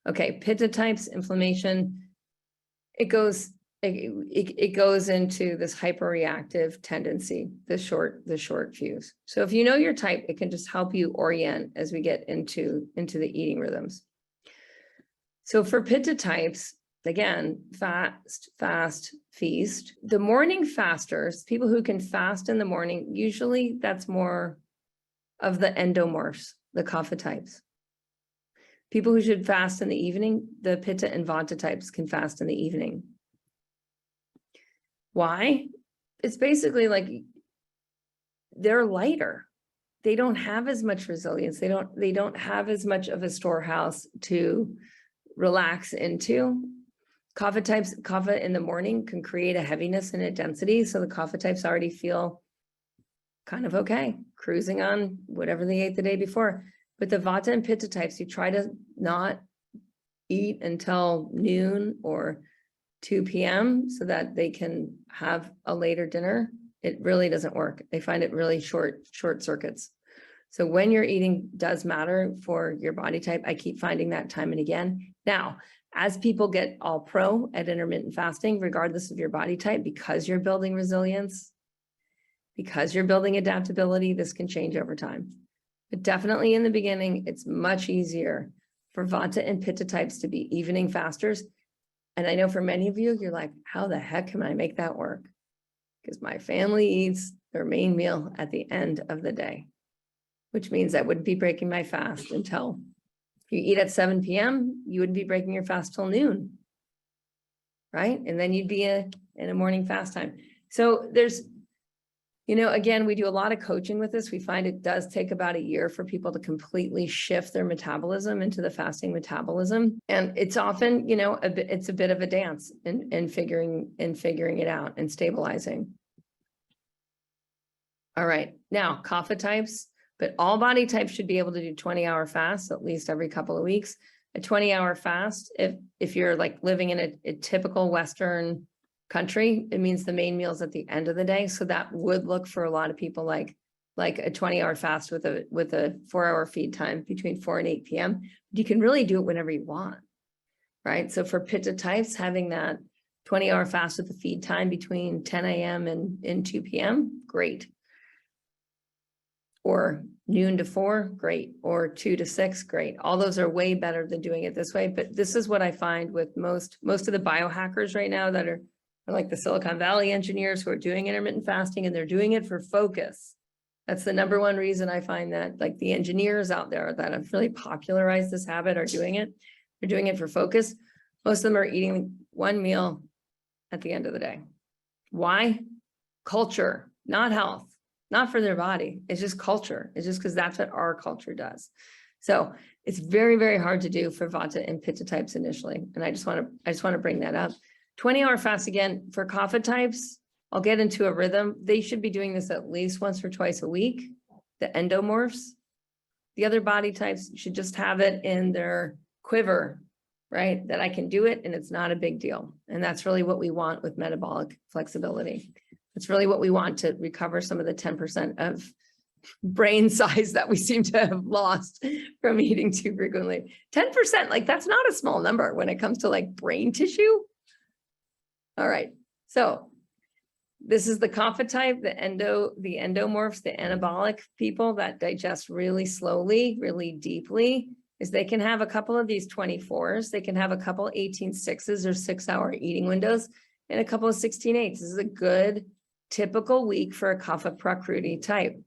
Okay, pitta types, inflammation, it goes into this hyperreactive tendency, the short fuse. So if you know your type, it can just help you orient as we get into the eating rhythms. So for pitta types, again, fast, feast. The morning fasters, people who can fast in the morning, usually that's more of the endomorphs, the kapha types. People who should fast in the evening, the pitta and vata types can fast in the evening. Why? It's basically like they're lighter. They don't have as much resilience. They don't have as much of a storehouse to relax into. Kapha in the morning can create a heaviness and a density. So the kapha types already feel kind of okay, cruising on whatever they ate the day before. But the vata and pitta types, you try to not eat until noon or 2 p.m. so that they can have a later dinner. It really doesn't work. They find it really short circuits. So when you're eating does matter for your body type. I keep finding that time and again. Now, as people get all pro at intermittent fasting, regardless of your body type, because you're building resilience, because you're building adaptability, this can change over time. But definitely in the beginning, it's much easier for vata and pitta types to be evening fasters. And I know for many of you, you're like, how the heck can I make that work? Because my family eats their main meal at the end of the day, which means I wouldn't be breaking my fast until, if you eat at 7 p.m., you wouldn't be breaking your fast till noon, right? And then you'd be in a morning fast time. So there's You know, again, we do a lot of coaching with this. We find it does take about a year for people to completely shift their metabolism into the fasting metabolism. And it's often, you know, it's a bit of a dance in figuring it out and stabilizing. All right, now kapha types, but all body types should be able to do 20-hour fasts at least every couple of weeks. A 20-hour fast, if you're like living in a typical Western country, it means the main meal is at the end of the day. So that would look for a lot of people like a 20-hour fast with a 4-hour feed time between 4 and 8 p.m. You can really do it whenever you want, right? So for pitta types, having that 20-hour fast with the feed time between 10 a.m. and 2 p.m., great. Or noon to 4, great. Or 2 to 6, great. All those are way better than doing it this way. But this is what I find with most of the biohackers right now that are like the Silicon Valley engineers who are doing intermittent fasting, and they're doing it for focus. That's the number one reason I find that, like, the engineers out there that have really popularized this habit are doing it. They're doing it for focus. Most of them are eating one meal at the end of the day. Why? Culture, not health, not for their body. It's just culture. It's just because that's what our culture does. So it's very, very hard to do for Vata and Pitta types initially. And I just want to bring that up. 20-hour fast, again, for kapha types, I'll get into a rhythm. They should be doing this at least once or twice a week, the endomorphs. The other body types should just have it in their quiver, right? That I can do it and it's not a big deal. And that's really what we want with metabolic flexibility. It's really what we want to recover some of the 10% of brain size that we seem to have lost from eating too frequently. 10%, like, that's not a small number when it comes to like brain tissue. All right, so this is the kapha type, the endomorphs, the anabolic people that digest really slowly, really deeply, is they can have a couple of these 24s, they can have a couple 18/6s or 6-hour eating windows, and a couple of 16/8s. This is a good typical week for a kapha prakriti type.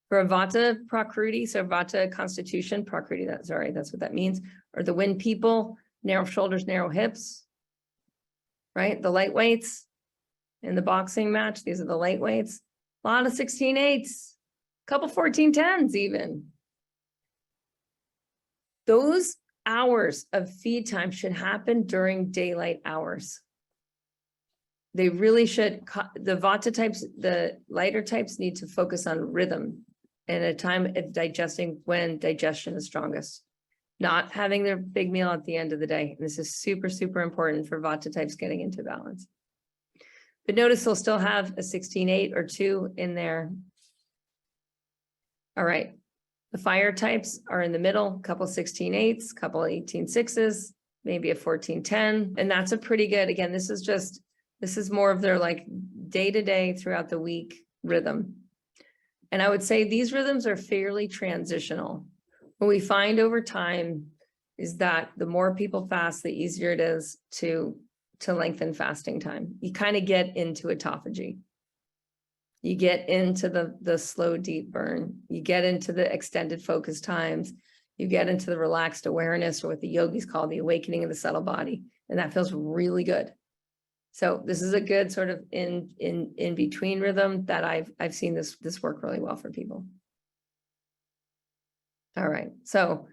For a Vata prakriti, so Vata constitution, prakriti, that's what that means, or the wind people, narrow shoulders, narrow hips, right? The lightweights in the boxing match, these are the lightweights. A lot of 16/8s, a couple 14/10s even. Those hours of feed time should happen during daylight hours. They really should. The Vata types, the lighter types, need to focus on rhythm and a time of digesting when digestion is strongest, not having their big meal at the end of the day. And this is super, super important for Vata types getting into balance. But notice they'll still have a 16/8 or 2 in there. All right. The fire types are in the middle, couple 16/8s, couple 18/6s, maybe a 14/10. And that's a pretty good, again, this is more of their like day-to-day throughout the week rhythm. And I would say these rhythms are fairly transitional. What we find over time is that the more people fast, the easier it is to lengthen fasting time. You kind of get into autophagy. You get into the slow, deep burn. You get into the extended focus times. You get into the relaxed awareness, or what the yogis call the awakening of the subtle body. And that feels really good. So this is a good sort of in between rhythm that I've seen this work really well for people. All right, so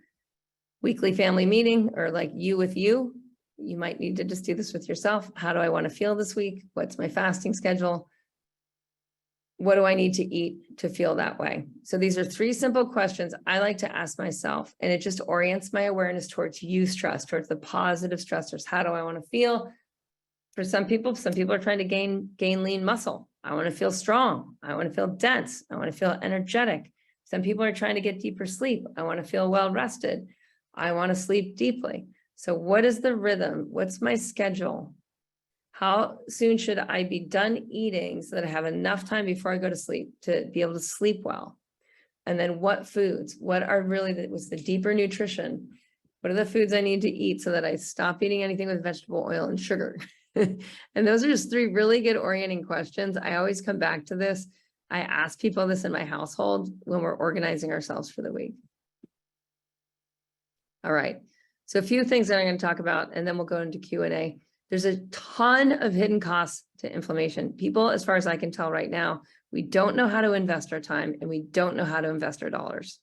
weekly family meeting, or like you with you, you might need to just do this with yourself. How do I want to feel this week? What's my fasting schedule? What do I need to eat to feel that way? So these are 3 simple questions I like to ask myself, and it just orients my awareness towards eustress, towards the positive stressors. How do I want to feel? For some people are trying to gain lean muscle. I want to feel strong. I want to feel dense. I want to feel energetic. Some people are trying to get deeper sleep. I want to feel well rested. I want to sleep deeply. So what is the rhythm? What's my schedule? How soon should I be done eating so that I have enough time before I go to sleep to be able to sleep well? And then what foods? What are really what's the deeper nutrition? What are the foods I need to eat so that I stop eating anything with vegetable oil and sugar? And those are just 3 really good orienting questions. I always come back to this. I ask people this in my household when we're organizing ourselves for the week. All right. So a few things that I'm going to talk about, and then we'll go into Q&A. There's a ton of hidden costs to inflammation. People, as far as I can tell right now, we don't know how to invest our time and we don't know how to invest our dollars.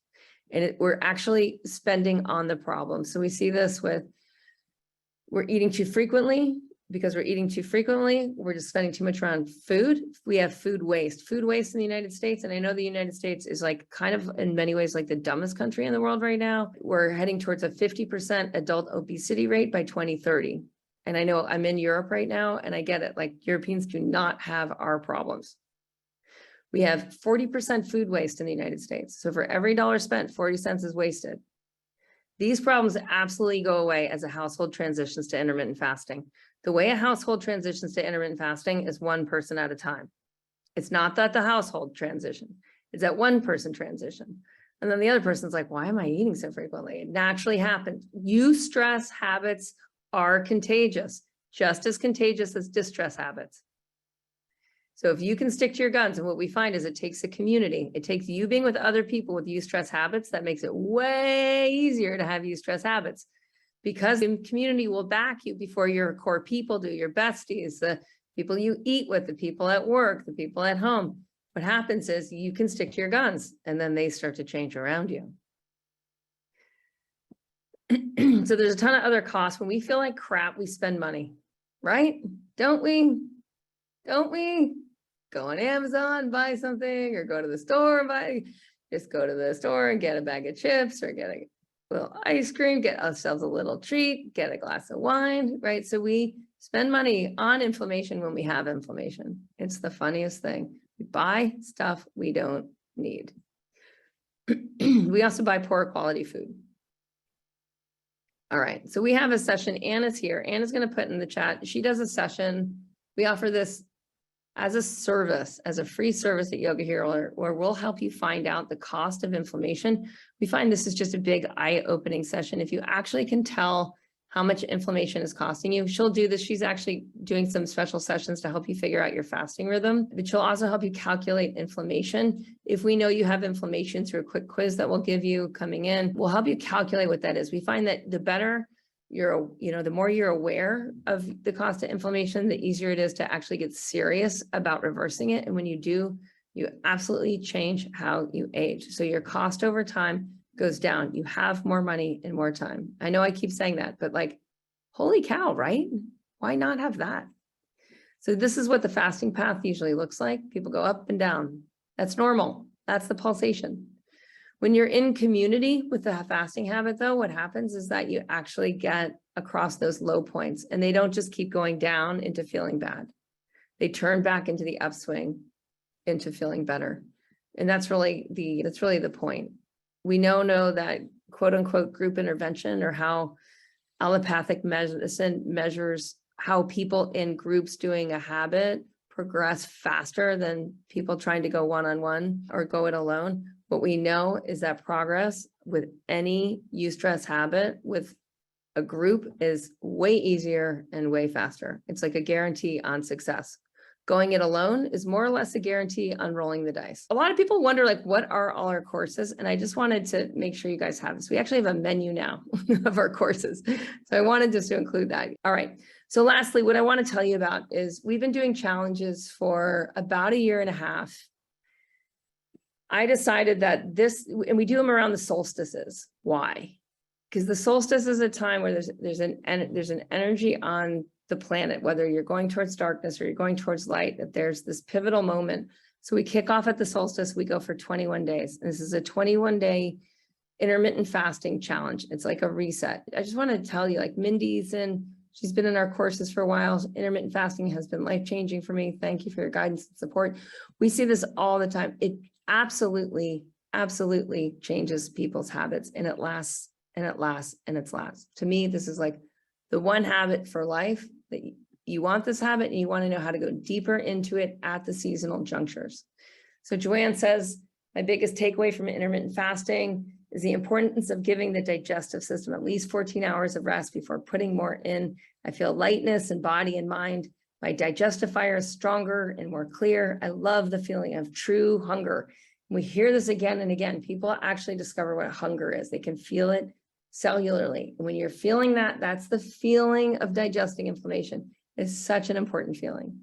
And we're actually spending on the problem. So we see this with, we're eating too frequently. Because we're eating too frequently, we're just spending too much around food. We have food waste in the United States. And I know the United States is like kind of in many ways like the dumbest country in the world right now. We're heading towards a 50% adult obesity rate by 2030. And I know I'm in Europe right now and I get it. Like Europeans do not have our problems. We have 40% food waste in the United States. So for every dollar spent, 40 cents is wasted. These problems absolutely go away as a household transitions to intermittent fasting. The way a household transitions to intermittent fasting is one person at a time. It's not that the household transition, it's that one person transition. And then the other person's like, why am I eating so frequently? It naturally happens. Eustress habits are contagious, just as contagious as distress habits. So if you can stick to your guns, and what we find is it takes a community. It takes you being with other people with eustress habits. That makes it way easier to have eustress habits. Because the community will back you before your core people do, your besties, the people you eat with, the people at work, the people at home. What happens is you can stick to your guns and then they start to change around you. So there's a ton of other costs. When we feel like crap, we spend money, right? Don't we? Don't we? Go on Amazon, buy something, or go to the store and buy, just go to the store and get a bag of chips or get a little ice cream, get ourselves a little treat, get a glass of wine, right? So we spend money on inflammation when we have inflammation. It's the funniest thing. We buy stuff we don't need. We also buy poor quality food. All right, so we have a session. Anna's here. Anna's going to put in the chat. She does a session. We offer this as a service, as a free service at Yoga Hero, where we'll help you find out the cost of inflammation. We find this is just a big eye-opening session. If you actually can tell how much inflammation is costing you, she'll do this. She's actually doing some special sessions to help you figure out your fasting rhythm, but she'll also help you calculate inflammation. If we know you have inflammation through a quick quiz that we'll give you coming in, we'll help you calculate what that is. We find that the better the more you're aware of the cost of inflammation, the easier it is to actually get serious about reversing it. And when you do, you absolutely change how you age. So your cost over time goes down. You have more money and more time. I know I keep saying that, but like, holy cow, right? Why not have that? So this is what the fasting path usually looks like. People go up and down. That's normal. That's the pulsation. When you're in community with the fasting habit, though, what happens is that you actually get across those low points and they don't just keep going down into feeling bad. They turn back into the upswing into feeling better. And that's really the point. We know that quote unquote group intervention, or how allopathic medicine measures how people in groups doing a habit progress faster than people trying to go one-on-one or go it alone. What we know is that progress with any eustress habit with a group is way easier and way faster. It's like a guarantee on success. Going it alone is more or less a guarantee on rolling the dice. A lot of people wonder, like, what are all our courses? And I just wanted to make sure you guys have this. We actually have a menu now of our courses. So I wanted just to include that. All right. So lastly, what I want to tell you about is we've been doing challenges for about 1.5 years. I decided that and we do them around the solstices. Why? Because the solstice is a time where there's an energy on the planet, whether you're going towards darkness or you're going towards light, that there's this pivotal moment. So we kick off at the solstice, we go for 21 days. And this is a 21-day intermittent fasting challenge. It's like a reset. I just want to tell you, like, Mindy's she's been in our courses for a while. Intermittent fasting has been life-changing for me. Thank you for your guidance and support. We see this all the time. It absolutely changes people's habits, and it lasts and it lasts and it lasts. To me, this is like the one habit for life that you want this habit and you want to know how to go deeper into it at the seasonal junctures. So Joanne says, my biggest takeaway from intermittent fasting is the importance of giving the digestive system at least 14 hours of rest before putting more in. I feel lightness in body and mind. My digestifier is stronger and more clear. I love the feeling of true hunger. We hear this again and again. People actually discover what hunger is. They can feel it cellularly. When you're feeling that, that's the feeling of digesting inflammation. is such an important feeling.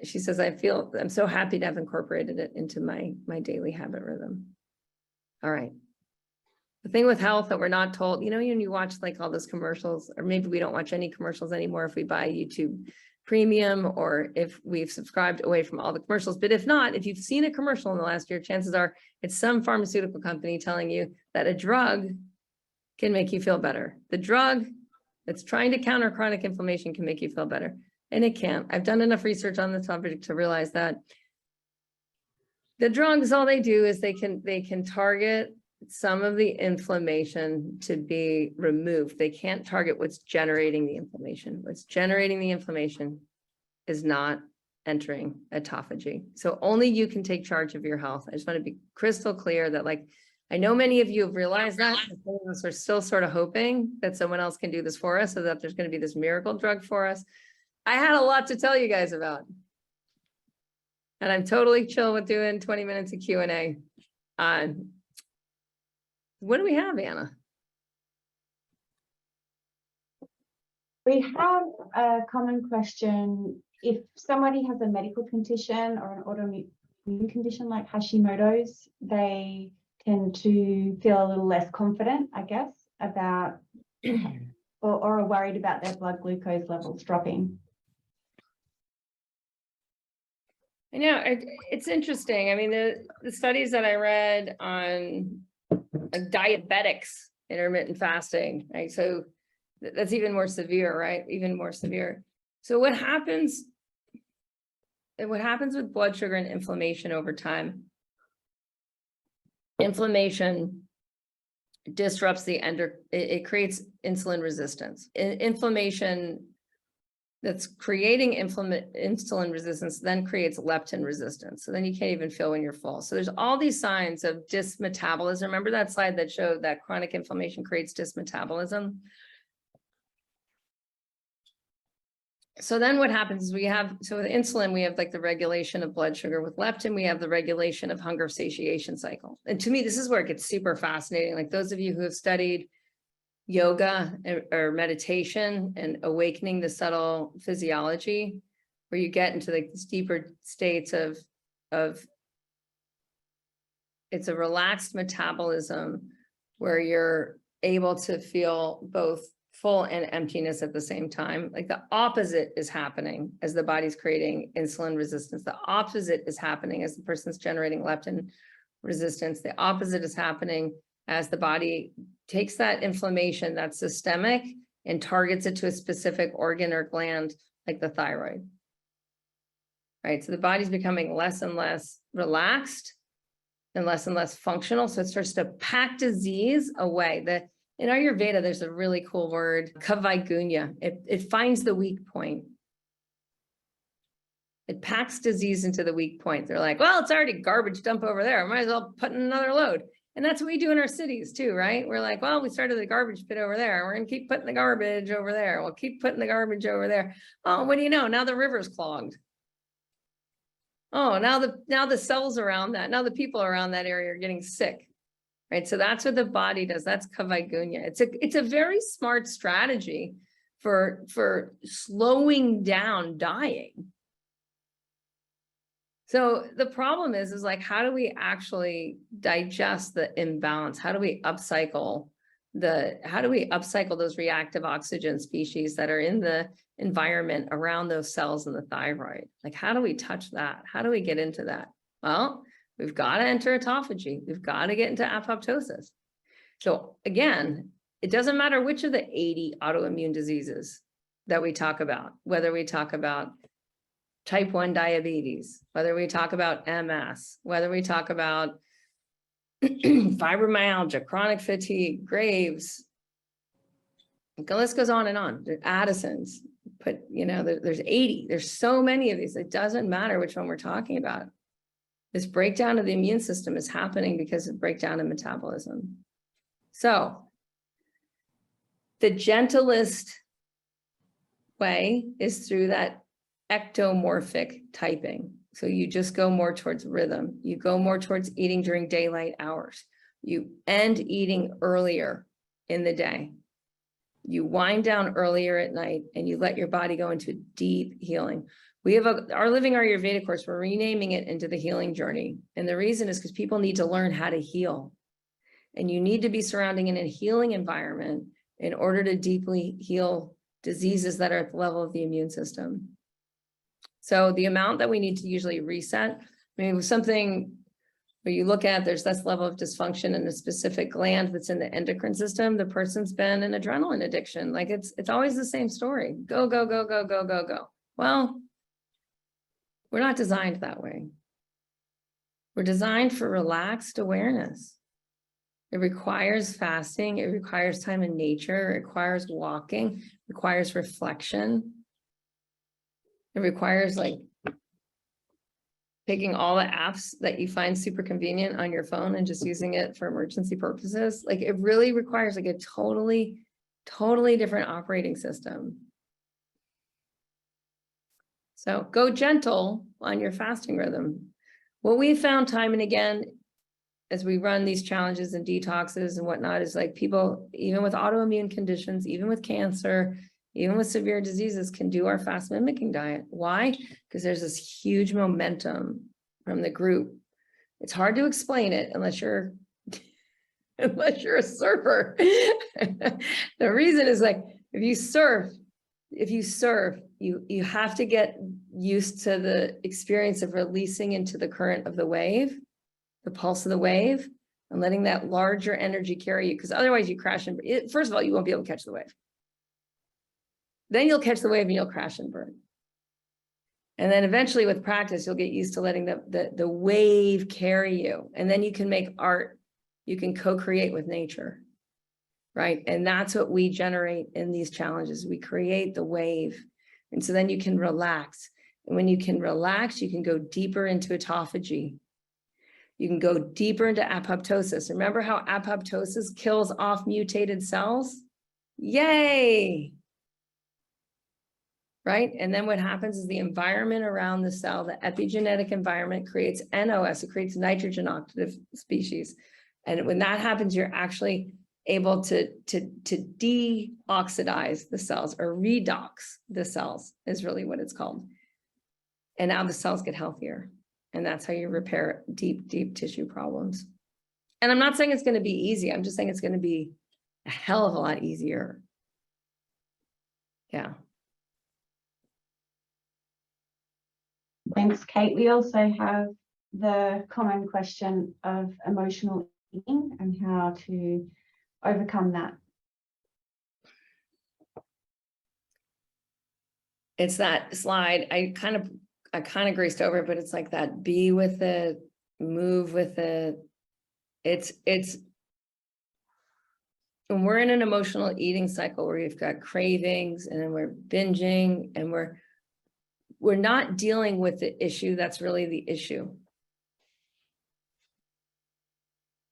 She says, I'm so happy to have incorporated it into my daily habit rhythm. All right. The thing with health that we're not told, you know, when you watch like all those commercials, or maybe we don't watch any commercials anymore if we buy YouTube Premium, or if we've subscribed away from all the commercials. But if not, if you've seen a commercial in the last year, chances are it's some pharmaceutical company telling you that a drug can make you feel better. The drug that's trying to counter chronic inflammation can make you feel better. And it can't. I've done enough research on the topic to realize that the drugs, all they do is they can target some of the inflammation to be removed. They can't target what's generating the inflammation. What's generating the inflammation is not entering autophagy. So only you can take charge of your health. I just want to be crystal clear that, like, I know many of you have realized that. Some of us are still sort of hoping that someone else can do this for us, so that there's going to be this miracle drug for us. I had a lot to tell you guys about. And I'm totally chill with doing 20 minutes of Q&A. What do we have, Anna? We have a common question. If somebody has a medical condition or an autoimmune condition like Hashimoto's, they tend to feel a little less confident, I guess, about or are worried about their blood glucose levels dropping. I know, it's interesting. I mean, the studies that I read on diabetics, intermittent fasting, right? So that's even more severe, right? Even more severe. So what happens with blood sugar and inflammation over time? Inflammation disrupts it creates insulin resistance. Inflammation that's creating insulin resistance then creates leptin resistance. So then you can't even feel when you're full. So there's all these signs of dysmetabolism. Remember that slide that showed that chronic inflammation creates dysmetabolism? So then what happens is so with insulin, we have like the regulation of blood sugar. With leptin, we have the regulation of hunger satiation cycle. And to me, this is where it gets super fascinating. Like those of you who have studied yoga or meditation and awakening the subtle physiology, where you get into like these deeper states of it's a relaxed metabolism where you're able to feel both full and emptiness at the same time. Like the opposite is happening as the body's creating insulin resistance. The opposite is happening as the person's generating leptin resistance. The opposite is happening as the body takes that inflammation that's systemic and targets it to a specific organ or gland, like the thyroid. Right? So the body's becoming less and less relaxed and less functional. So it starts to pack disease away. In Ayurveda, there's a really cool word, kavaigunya. It finds the weak point. It packs disease into the weak point. They're like, well, it's already garbage dump over there. I might as well put in another load. And that's what we do in our cities too, right? We're like, well, we started the garbage pit over there. We're going to keep putting the garbage over there. We'll keep putting the garbage over there. Oh, what do you know? Now the river's clogged. Oh, now the cells around that, now the people around that area are getting sick. Right. So that's what the body does. That's kavaigunya. It's a very smart strategy for slowing down dying. So the problem is like, how do we actually digest the imbalance? How do we upcycle those reactive oxygen species that are in the environment around those cells in the thyroid? Like, how do we touch that? How do we get into that? Well, we've got to enter autophagy. We've got to get into apoptosis. So again, it doesn't matter which of the 80 autoimmune diseases that we talk about, whether we talk about type 1 diabetes, whether we talk about MS, whether we talk about fibromyalgia, chronic fatigue, Graves, the list goes on and on. Addison's, but there's 80. There's so many of these. It doesn't matter which one we're talking about. This breakdown of the immune system is happening because of breakdown in metabolism. So the gentlest way is through that ectomorphic typing. So you just go more towards rhythm. You go more towards eating during daylight hours. You end eating earlier in the day. You wind down earlier at night and you let your body go into deep healing. We have our Living Ayurveda course, we're renaming it into the healing journey. And the reason is because people need to learn how to heal. And you need to be surrounding in a healing environment in order to deeply heal diseases that are at the level of the immune system. So the amount that we need to usually reset, I mean, with something where you look at, there's this level of dysfunction in a specific gland that's in the endocrine system, the person's been an adrenaline addiction. Like it's always the same story. Go, go, go, go, go, go, go. Well, we're not designed that way. We're designed for relaxed awareness. It requires fasting. It requires time in nature. It requires walking. It requires reflection. It requires like taking all the apps that you find super convenient on your phone and just using it for emergency purposes. Like it really requires like a totally different operating system. So go gentle on your fasting rhythm. What we found time and again, as we run these challenges and detoxes and whatnot, is like people, even with autoimmune conditions, even with cancer, even with severe diseases, can do our fast mimicking diet. Why? Because there's this huge momentum from the group. It's hard to explain it unless you're a surfer. The reason is like, if you surf, you have to get used to the experience of releasing into the current of the wave, the pulse of the wave, and letting that larger energy carry you, because otherwise you crash and burn. First of all, you won't be able to catch the wave. Then you'll catch the wave and you'll crash and burn. And then eventually with practice, you'll get used to letting the wave carry you. And then you can make art, you can co-create with nature, right? And that's what we generate in these challenges. We create the wave. And so then you can relax. And when you can relax, you can go deeper into autophagy. You can go deeper into apoptosis. Remember how apoptosis kills off mutated cells? Yay! Right? And then what happens is the environment around the cell, the epigenetic environment, creates NOS, it creates nitrogen oxidative species. And when that happens, you're actually able to deoxidize the cells, or redox the cells is really what it's called. And now the cells get healthier. And that's how you repair deep tissue problems. And I'm not saying it's going to be easy. I'm just saying it's going to be a hell of a lot easier. Yeah. Thanks, Kate. We also have the common question of emotional eating and how to overcome that. It's that slide. I kind of graced over it, but it's like that: be with it, move with it. It's when we're in an emotional eating cycle where we've got cravings and then we're binging and we're not dealing with the issue that's really the issue.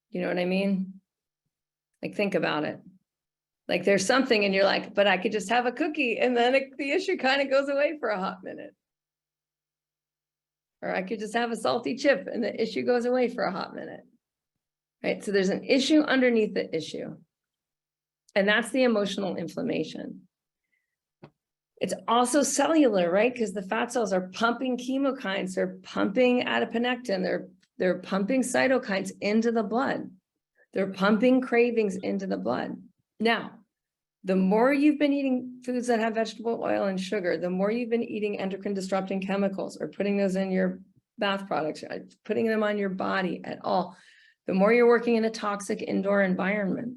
You know what I mean? Like, think about it. Like there's something and you're like, but I could just have a cookie, and then the issue kind of goes away for a hot minute. Or I could just have a salty chip and the issue goes away for a hot minute. Right? So there's an issue underneath the issue. And that's the emotional inflammation. It's also cellular, right? Because the fat cells are pumping chemokines, they're pumping adiponectin, they're pumping cytokines into the blood. They're pumping cravings into the blood. Now, the more you've been eating foods that have vegetable oil and sugar, the more you've been eating endocrine disrupting chemicals or putting those in your bath products, putting them on your body at all, the more you're working in a toxic indoor environment,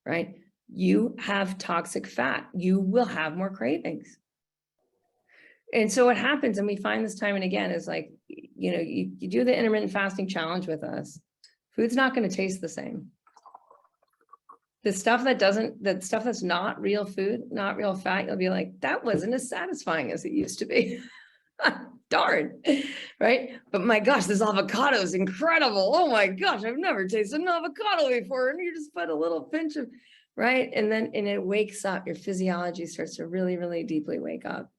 right? You have toxic fat, you will have more cravings. And so what happens, and we find this time and again, is like, you know, you do the intermittent fasting challenge with us, food's not going to taste the same. The stuff that's not real food, not real fat, you'll be like, that wasn't as satisfying as it used to be. Darn, right? But my gosh, this avocado is incredible. Oh my gosh, I've never tasted an avocado before. And you just put a little pinch of, right? And it wakes up, your physiology starts to really deeply wake up.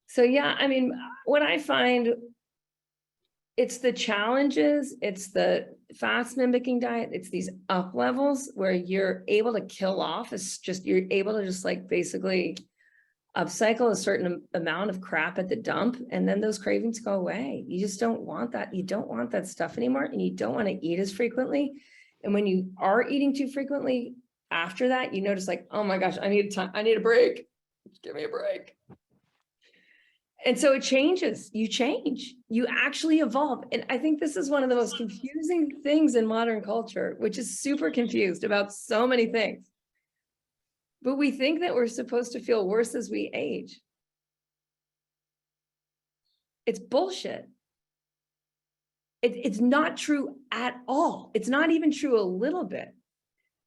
So yeah, I mean, what I find, it's the challenges, it's the fast mimicking diet, it's these up levels where you're able to kill off. It's just, you're able to just like basically upcycle a certain amount of crap at the dump, and then those cravings go away. You just don't want that. You don't want that stuff anymore, and you don't want to eat as frequently. And when you are eating too frequently after that, you notice like, oh my gosh, I need a break. Just give me a break. And so it changes, you change, you actually evolve. And I think this is one of the most confusing things in modern culture, which is super confused about so many things. But we think that we're supposed to feel worse as we age. It's bullshit. It's not true at all. It's not even true a little bit.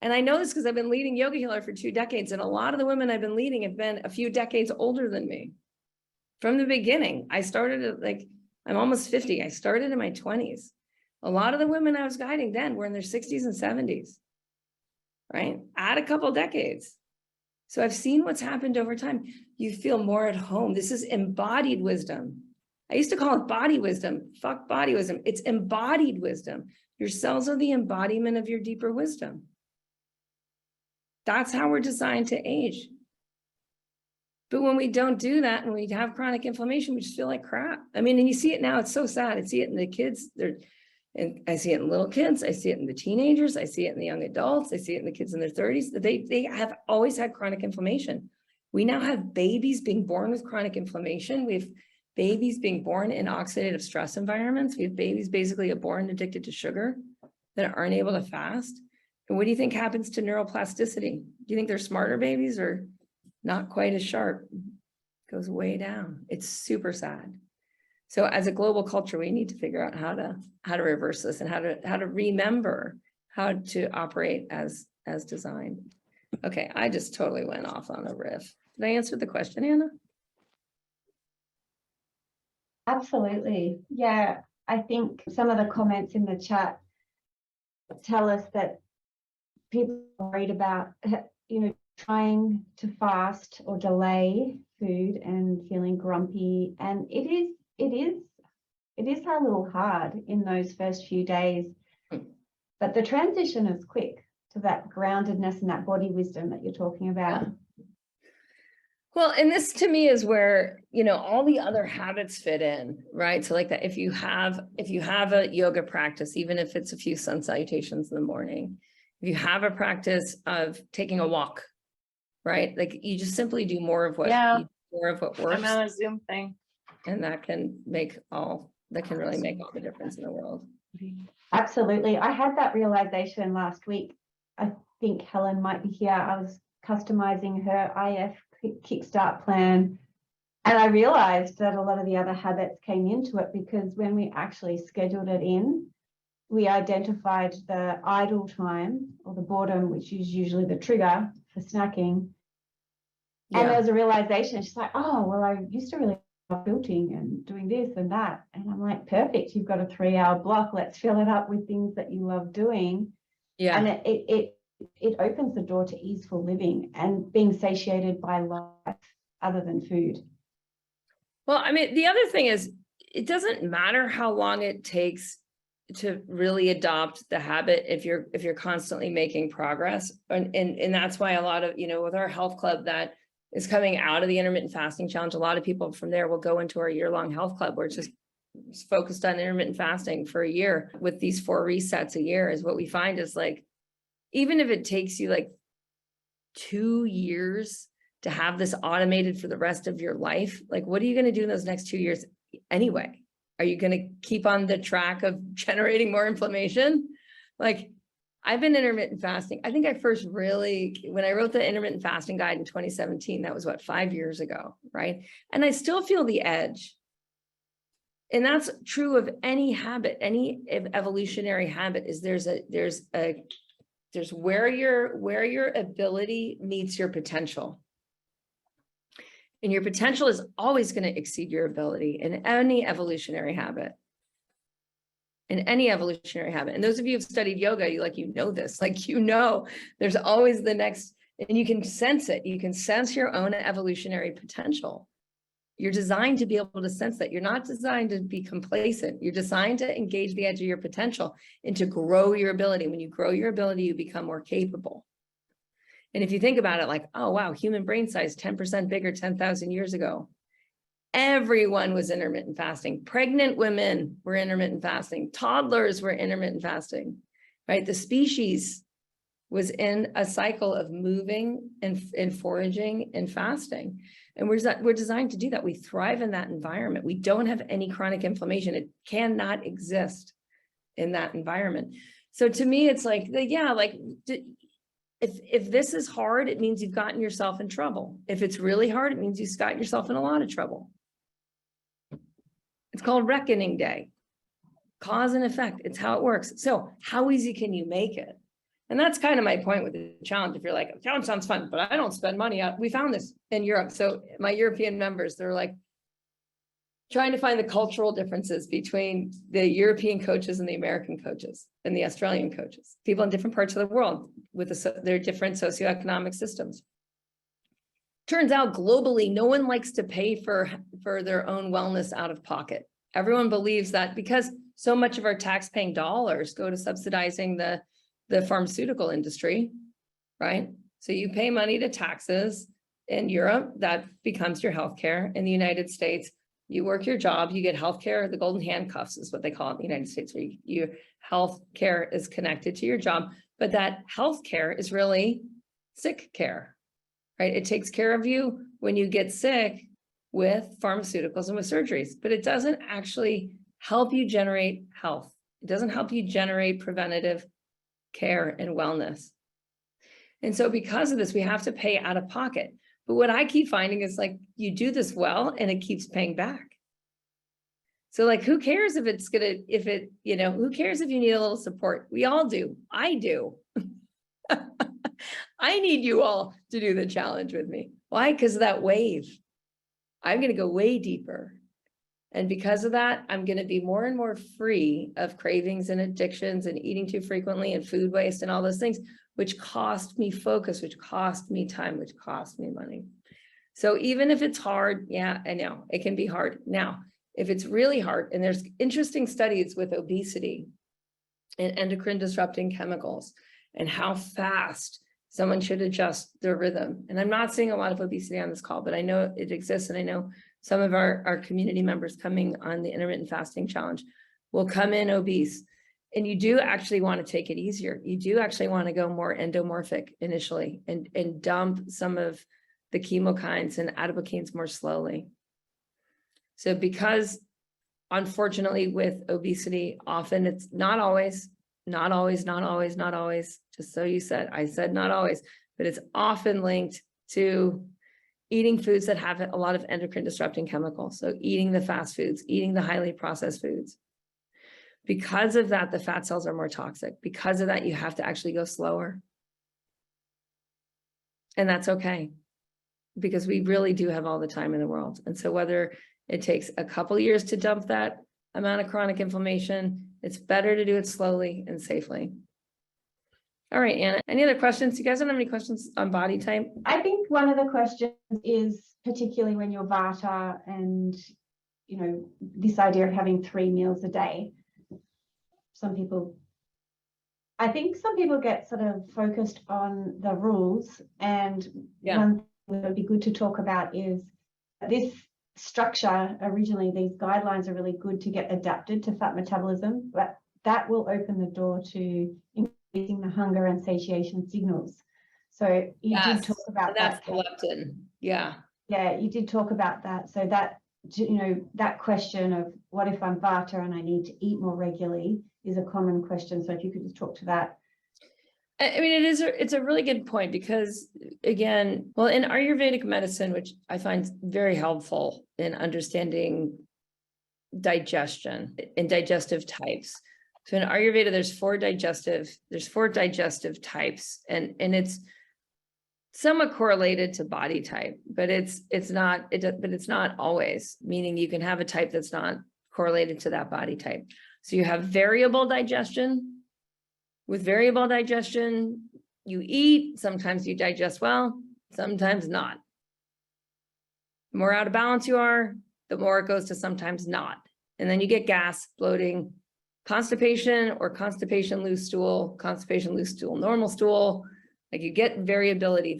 And I know this because I've been leading Yoga Healer for 2 decades, and a lot of the women I've been leading have been a few decades older than me. From the beginning, I started at like, I'm almost 50. I started in my 20s. A lot of the women I was guiding then were in their 60s and 70s, right? Add a couple decades. So I've seen what's happened over time. You feel more at home. This is embodied wisdom. I used to call it body wisdom. Fuck body wisdom. It's embodied wisdom. Your cells are the embodiment of your deeper wisdom. That's how we're designed to age. But when we don't do that, and we have chronic inflammation, we just feel like crap. I mean, and you see it now, it's so sad. I see it in the kids. And I see it in little kids. I see it in the teenagers. I see it in the young adults. I see it in the kids in their 30s. They have always had chronic inflammation. We now have babies being born with chronic inflammation. We have babies being born in oxidative stress environments. We have babies basically born addicted to sugar that aren't able to fast. And what do you think happens to neuroplasticity? Do you think they're smarter babies or not quite as sharp? It goes way down. It's super sad. So as a global culture, we need to figure out how to reverse this and how to remember how to operate as designed. Okay, I just totally went off on a riff. Did I answer the question, Anna? Absolutely. Yeah, I think some of the comments in the chat tell us that people are worried about, trying to fast or delay food and feeling grumpy. And it is a little hard in those first few days, but the transition is quick to that groundedness and that body wisdom that you're talking about. Yeah. Well, and this to me is where, all the other habits fit in, right? So like that, if you have a yoga practice, even if it's a few sun salutations in the morning, if you have a practice of taking a walk, right? Like you just simply do more of what, works. I'm on a Zoom thing. And that can really make all the difference in the world. Absolutely. I had that realization last week. I think Helen might be here. I was customizing her IF Kickstart plan, and I realized that a lot of the other habits came into it because when we actually scheduled it in, we identified the idle time or the boredom, which is usually the trigger for snacking. Yeah. And there was a realization. She's like, oh, well, I used to really love building and doing this and that. And I'm like, perfect. You've got a 3-hour block. Let's fill it up with things that you love doing. Yeah. And it opens the door to easeful living and being satiated by life other than food. Well, I mean, the other thing is, it doesn't matter how long it takes to really adopt the habit if you're constantly making progress. And that's why a lot of, with our health club that is coming out of the intermittent fasting challenge, a lot of people from there will go into our year-long health club where it's just focused on intermittent fasting for a year with these 4 resets a year. Is what we find is like, even if it takes you like 2 years to have this automated for the rest of your life, like what are you going to do in those next 2 years anyway? Are you going to keep on the track of generating more inflammation? Like I've been intermittent fasting. I think I first when I wrote the intermittent fasting guide in 2017, that was 5 years ago, right? And I still feel the edge. And that's true of any habit, any evolutionary habit. Is there's where your ability meets your potential. And your potential is always going to exceed your ability in any evolutionary habit. And those of you who've studied yoga, you know this, there's always the next, and you can sense it. You can sense your own evolutionary potential. You're designed to be able to sense that. You're not designed to be complacent. You're designed to engage the edge of your potential and to grow your ability. When you grow your ability, you become more capable. And if you think about it like, oh, wow, human brain size, 10% bigger 10,000 years ago. Everyone was intermittent fasting. Pregnant women were intermittent fasting. Toddlers were intermittent fasting, right? The species was in a cycle of moving and foraging and fasting. And we're designed to do that. We thrive in that environment. We don't have any chronic inflammation. It cannot exist in that environment. So to me, it's like, yeah, like if this is hard, it means you've gotten yourself in trouble. If it's really hard, it means you've gotten yourself in a lot of trouble. It's called reckoning day. Cause and effect. It's how it works. So how easy can you make it? And that's kind of my point with the challenge. If you're like, challenge sounds fun, but I don't spend money on, we found this in Europe. So my European members, they're like trying to find the cultural differences between the European coaches and the American coaches and the Australian coaches, people in different parts of the world with their different socioeconomic systems. Turns out globally, no one likes to pay for their own wellness out of pocket. Everyone believes that because so much of our tax-paying dollars go to subsidizing the pharmaceutical industry, right? So you pay money to taxes in Europe, that becomes your healthcare. In the United States, you work your job, you get healthcare, the golden handcuffs is what they call it in the United States, where your healthcare is connected to your job, but that healthcare is really sick care, right? It takes care of you when you get sick with pharmaceuticals and with surgeries, but it doesn't actually help you generate health. It doesn't help you generate preventative care and wellness. And so because of this, we have to pay out of pocket. But what I keep finding is like, you do this well and it keeps paying back. So like, who cares if it's gonna, who cares if you need a little support? We all do. I do. I need you all to do the challenge with me. Why? Because of that wave. I'm going to go way deeper. And because of that, I'm going to be more and more free of cravings and addictions and eating too frequently and food waste and all those things, which cost me focus, which cost me time, which cost me money. So even if it's hard, yeah, I know it can be hard. Now, if it's really hard, and there's interesting studies with obesity and endocrine disrupting chemicals and how fast someone should adjust their rhythm. And I'm not seeing a lot of obesity on this call, but I know it exists. And I know some of our community members coming on the intermittent fasting challenge will come in obese. And you do actually want to take it easier. You do actually want to go more endomorphic initially and dump some of the chemokines and adipokines more slowly. So because unfortunately with obesity, often it's not always, just so you said, I said not always, but it's often linked to eating foods that have a lot of endocrine disrupting chemicals. So eating the fast foods, eating the highly processed foods. Because of that, the fat cells are more toxic. Because of that, you have to actually go slower. And that's okay, because we really do have all the time in the world. And so whether it takes a couple years to dump that amount of chronic inflammation, it's better to do it slowly and safely. All right, Anna, any other questions? You guys don't have any questions on body type? I think one of the questions is particularly when you're Vata and, this idea of having 3 meals a day. I think some people get sort of focused on the rules, and one thing that would be good to talk about is this structure. Originally, these guidelines are really good to get adapted to fat metabolism, but that will open the door to increasing the hunger and satiation signals. So you did talk about that. That's leptin. Yeah. Yeah, you did talk about that. So that, that question of what if I'm Vata and I need to eat more regularly is a common question. So if you could just talk to that. I mean, it's a really good point, because again, well, in Ayurvedic medicine, which I find very helpful in understanding digestion and digestive types. So in Ayurveda, there's four digestive types, and it's somewhat correlated to body type, but it's not always, meaning you can have a type that's not correlated to that body type. So you have variable digestion. With variable digestion, you eat, sometimes you digest well, sometimes not. The more out of balance you are, the more it goes to sometimes not. And then you get gas, bloating, constipation, or constipation, loose stool, normal stool. Like you get variability.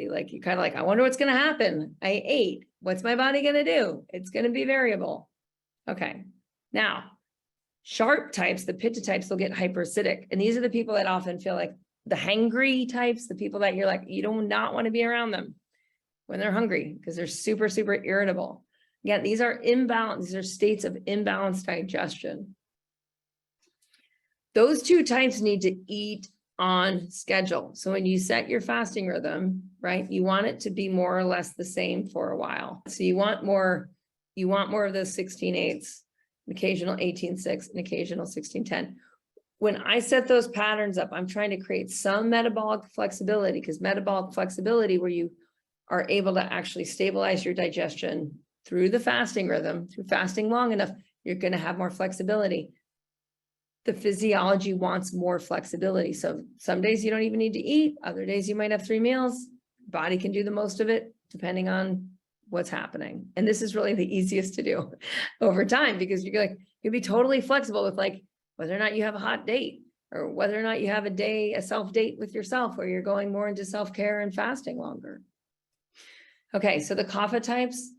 Like you kind of like, I wonder what's going to happen. I ate. What's my body going to do? It's going to be variable. Okay. Now, sharp types, the pitta types, will get hyperacidic. And these are the people that often feel like the hangry types, the people that you're like, you do not want to be around them when they're hungry because they're super, super irritable. Again, these are imbalanced. These are states of imbalanced digestion. Those two types need to eat on schedule. So when you set your fasting rhythm, right, you want it to be more or less the same for a while. So you want more of those 16/8, an occasional 18/6, an occasional 16/10. When I set those patterns up, I'm trying to create some metabolic flexibility, because metabolic flexibility, where you are able to actually stabilize your digestion through the fasting rhythm, through fasting long enough, you're going to have more flexibility. The physiology wants more flexibility. So some days you don't even need to eat. Other days you might have 3 meals. Body can do the most of it depending on what's happening. And this is really the easiest to do over time, because you'll be totally flexible with like whether or not you have a hot date, or whether or not you have a self date with yourself where you're going more into self-care and fasting longer. Okay, so the kapha types,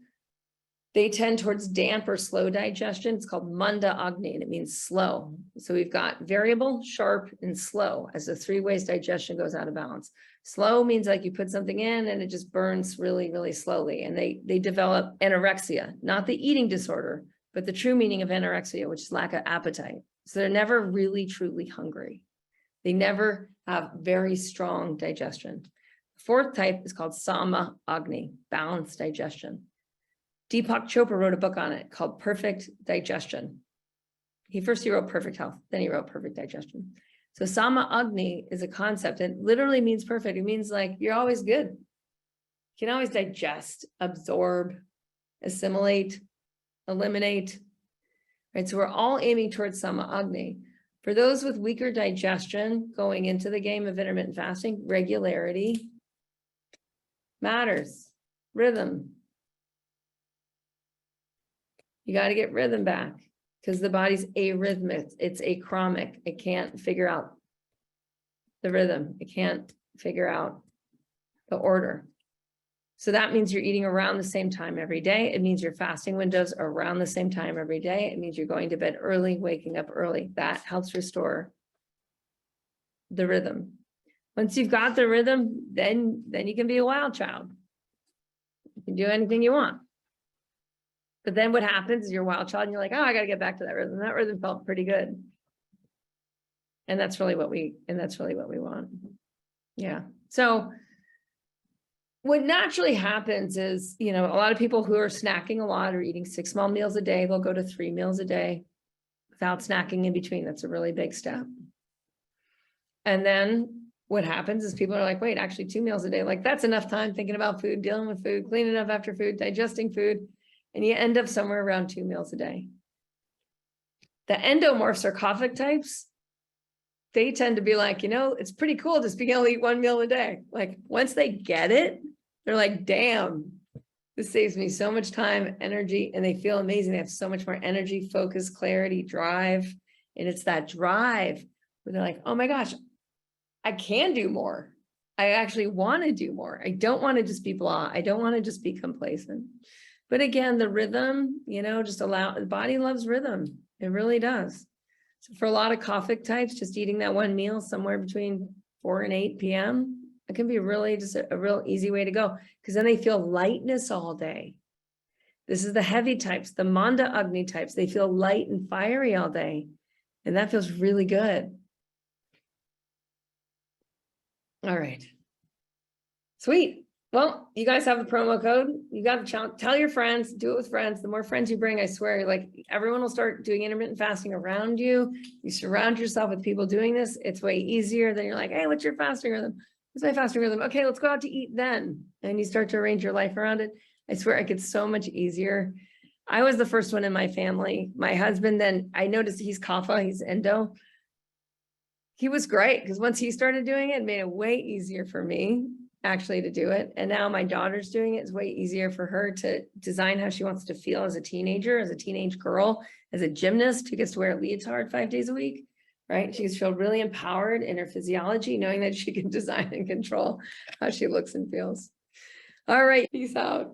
they tend towards damp or slow digestion. It's called manda agni, and it means slow. So we've got variable, sharp, and slow as the 3 ways digestion goes out of balance. Slow means like you put something in and it just burns really, really slowly. And they develop anorexia, not the eating disorder, but the true meaning of anorexia, which is lack of appetite. So they're never really, truly hungry. They never have very strong digestion. The 4th type is called sama agni, balanced digestion. Deepak Chopra wrote a book on it called Perfect Digestion. He wrote Perfect Health, then he wrote Perfect Digestion. So Sama Agni is a concept, and literally means perfect. It means like you're always good. You can always digest, absorb, assimilate, eliminate. Right? So we're all aiming towards Sama Agni. For those with weaker digestion going into the game of intermittent fasting, regularity matters. Rhythm. You got to get rhythm back, because the body's arrhythmic. It's achromic. It can't figure out the rhythm. It can't figure out the order. So that means you're eating around the same time every day. It means your fasting windows are around the same time every day. It means you're going to bed early, waking up early. That helps restore the rhythm. Once you've got the rhythm, then you can be a wild child. You can do anything you want. But then what happens is you're a wild child and you're like, oh, I got to get back to that rhythm. That rhythm felt pretty good. And that's really what we want. Yeah. So what naturally happens is, a lot of people who are snacking a lot or eating 6 small meals a day, they'll go to 3 meals a day without snacking in between. That's a really big step. And then what happens is people are like, wait, actually 2 meals a day, like that's enough time thinking about food, dealing with food, cleaning up after food, digesting food. And you end up somewhere around 2 meals a day. The endomorphs or kapha types, they tend to be like, it's pretty cool just being able to eat 1 meal a day. Like once they get it, they're like, damn, this saves me so much time, energy, and they feel amazing. They have so much more energy, focus, clarity, drive. And it's that drive where they're like, oh my gosh, I can do more. I actually want to do more. I don't want to just be blah. I don't want to just be complacent. But again, the rhythm, the body loves rhythm. It really does. So for a lot of kaphic types, just eating that 1 meal somewhere between 4 and 8 p.m., it can be really just a real easy way to go, because then they feel lightness all day. This is the heavy types, the manda agni types. They feel light and fiery all day. And that feels really good. All right. Sweet. Well, you guys have the promo code. You got to tell your friends, do it with friends. The more friends you bring, I swear, like everyone will start doing intermittent fasting around you. You surround yourself with people doing this. It's way easier than you're like, hey, what's your fasting rhythm? What's my fasting rhythm? Okay, let's go out to eat then. And you start to arrange your life around it. I swear it gets so much easier. I was the first one in my family. My husband, then I noticed he's kapha, he's endo. He was great because once he started doing it, it made it way easier for me. actually to do it. And now my daughter's doing it. It's way easier for her to design how she wants to feel as a teenager, as a teenage girl, as a gymnast who gets to wear a leotard 5 days a week, right? She's feel really empowered in her physiology, knowing that she can design and control how she looks and feels. All right, peace out.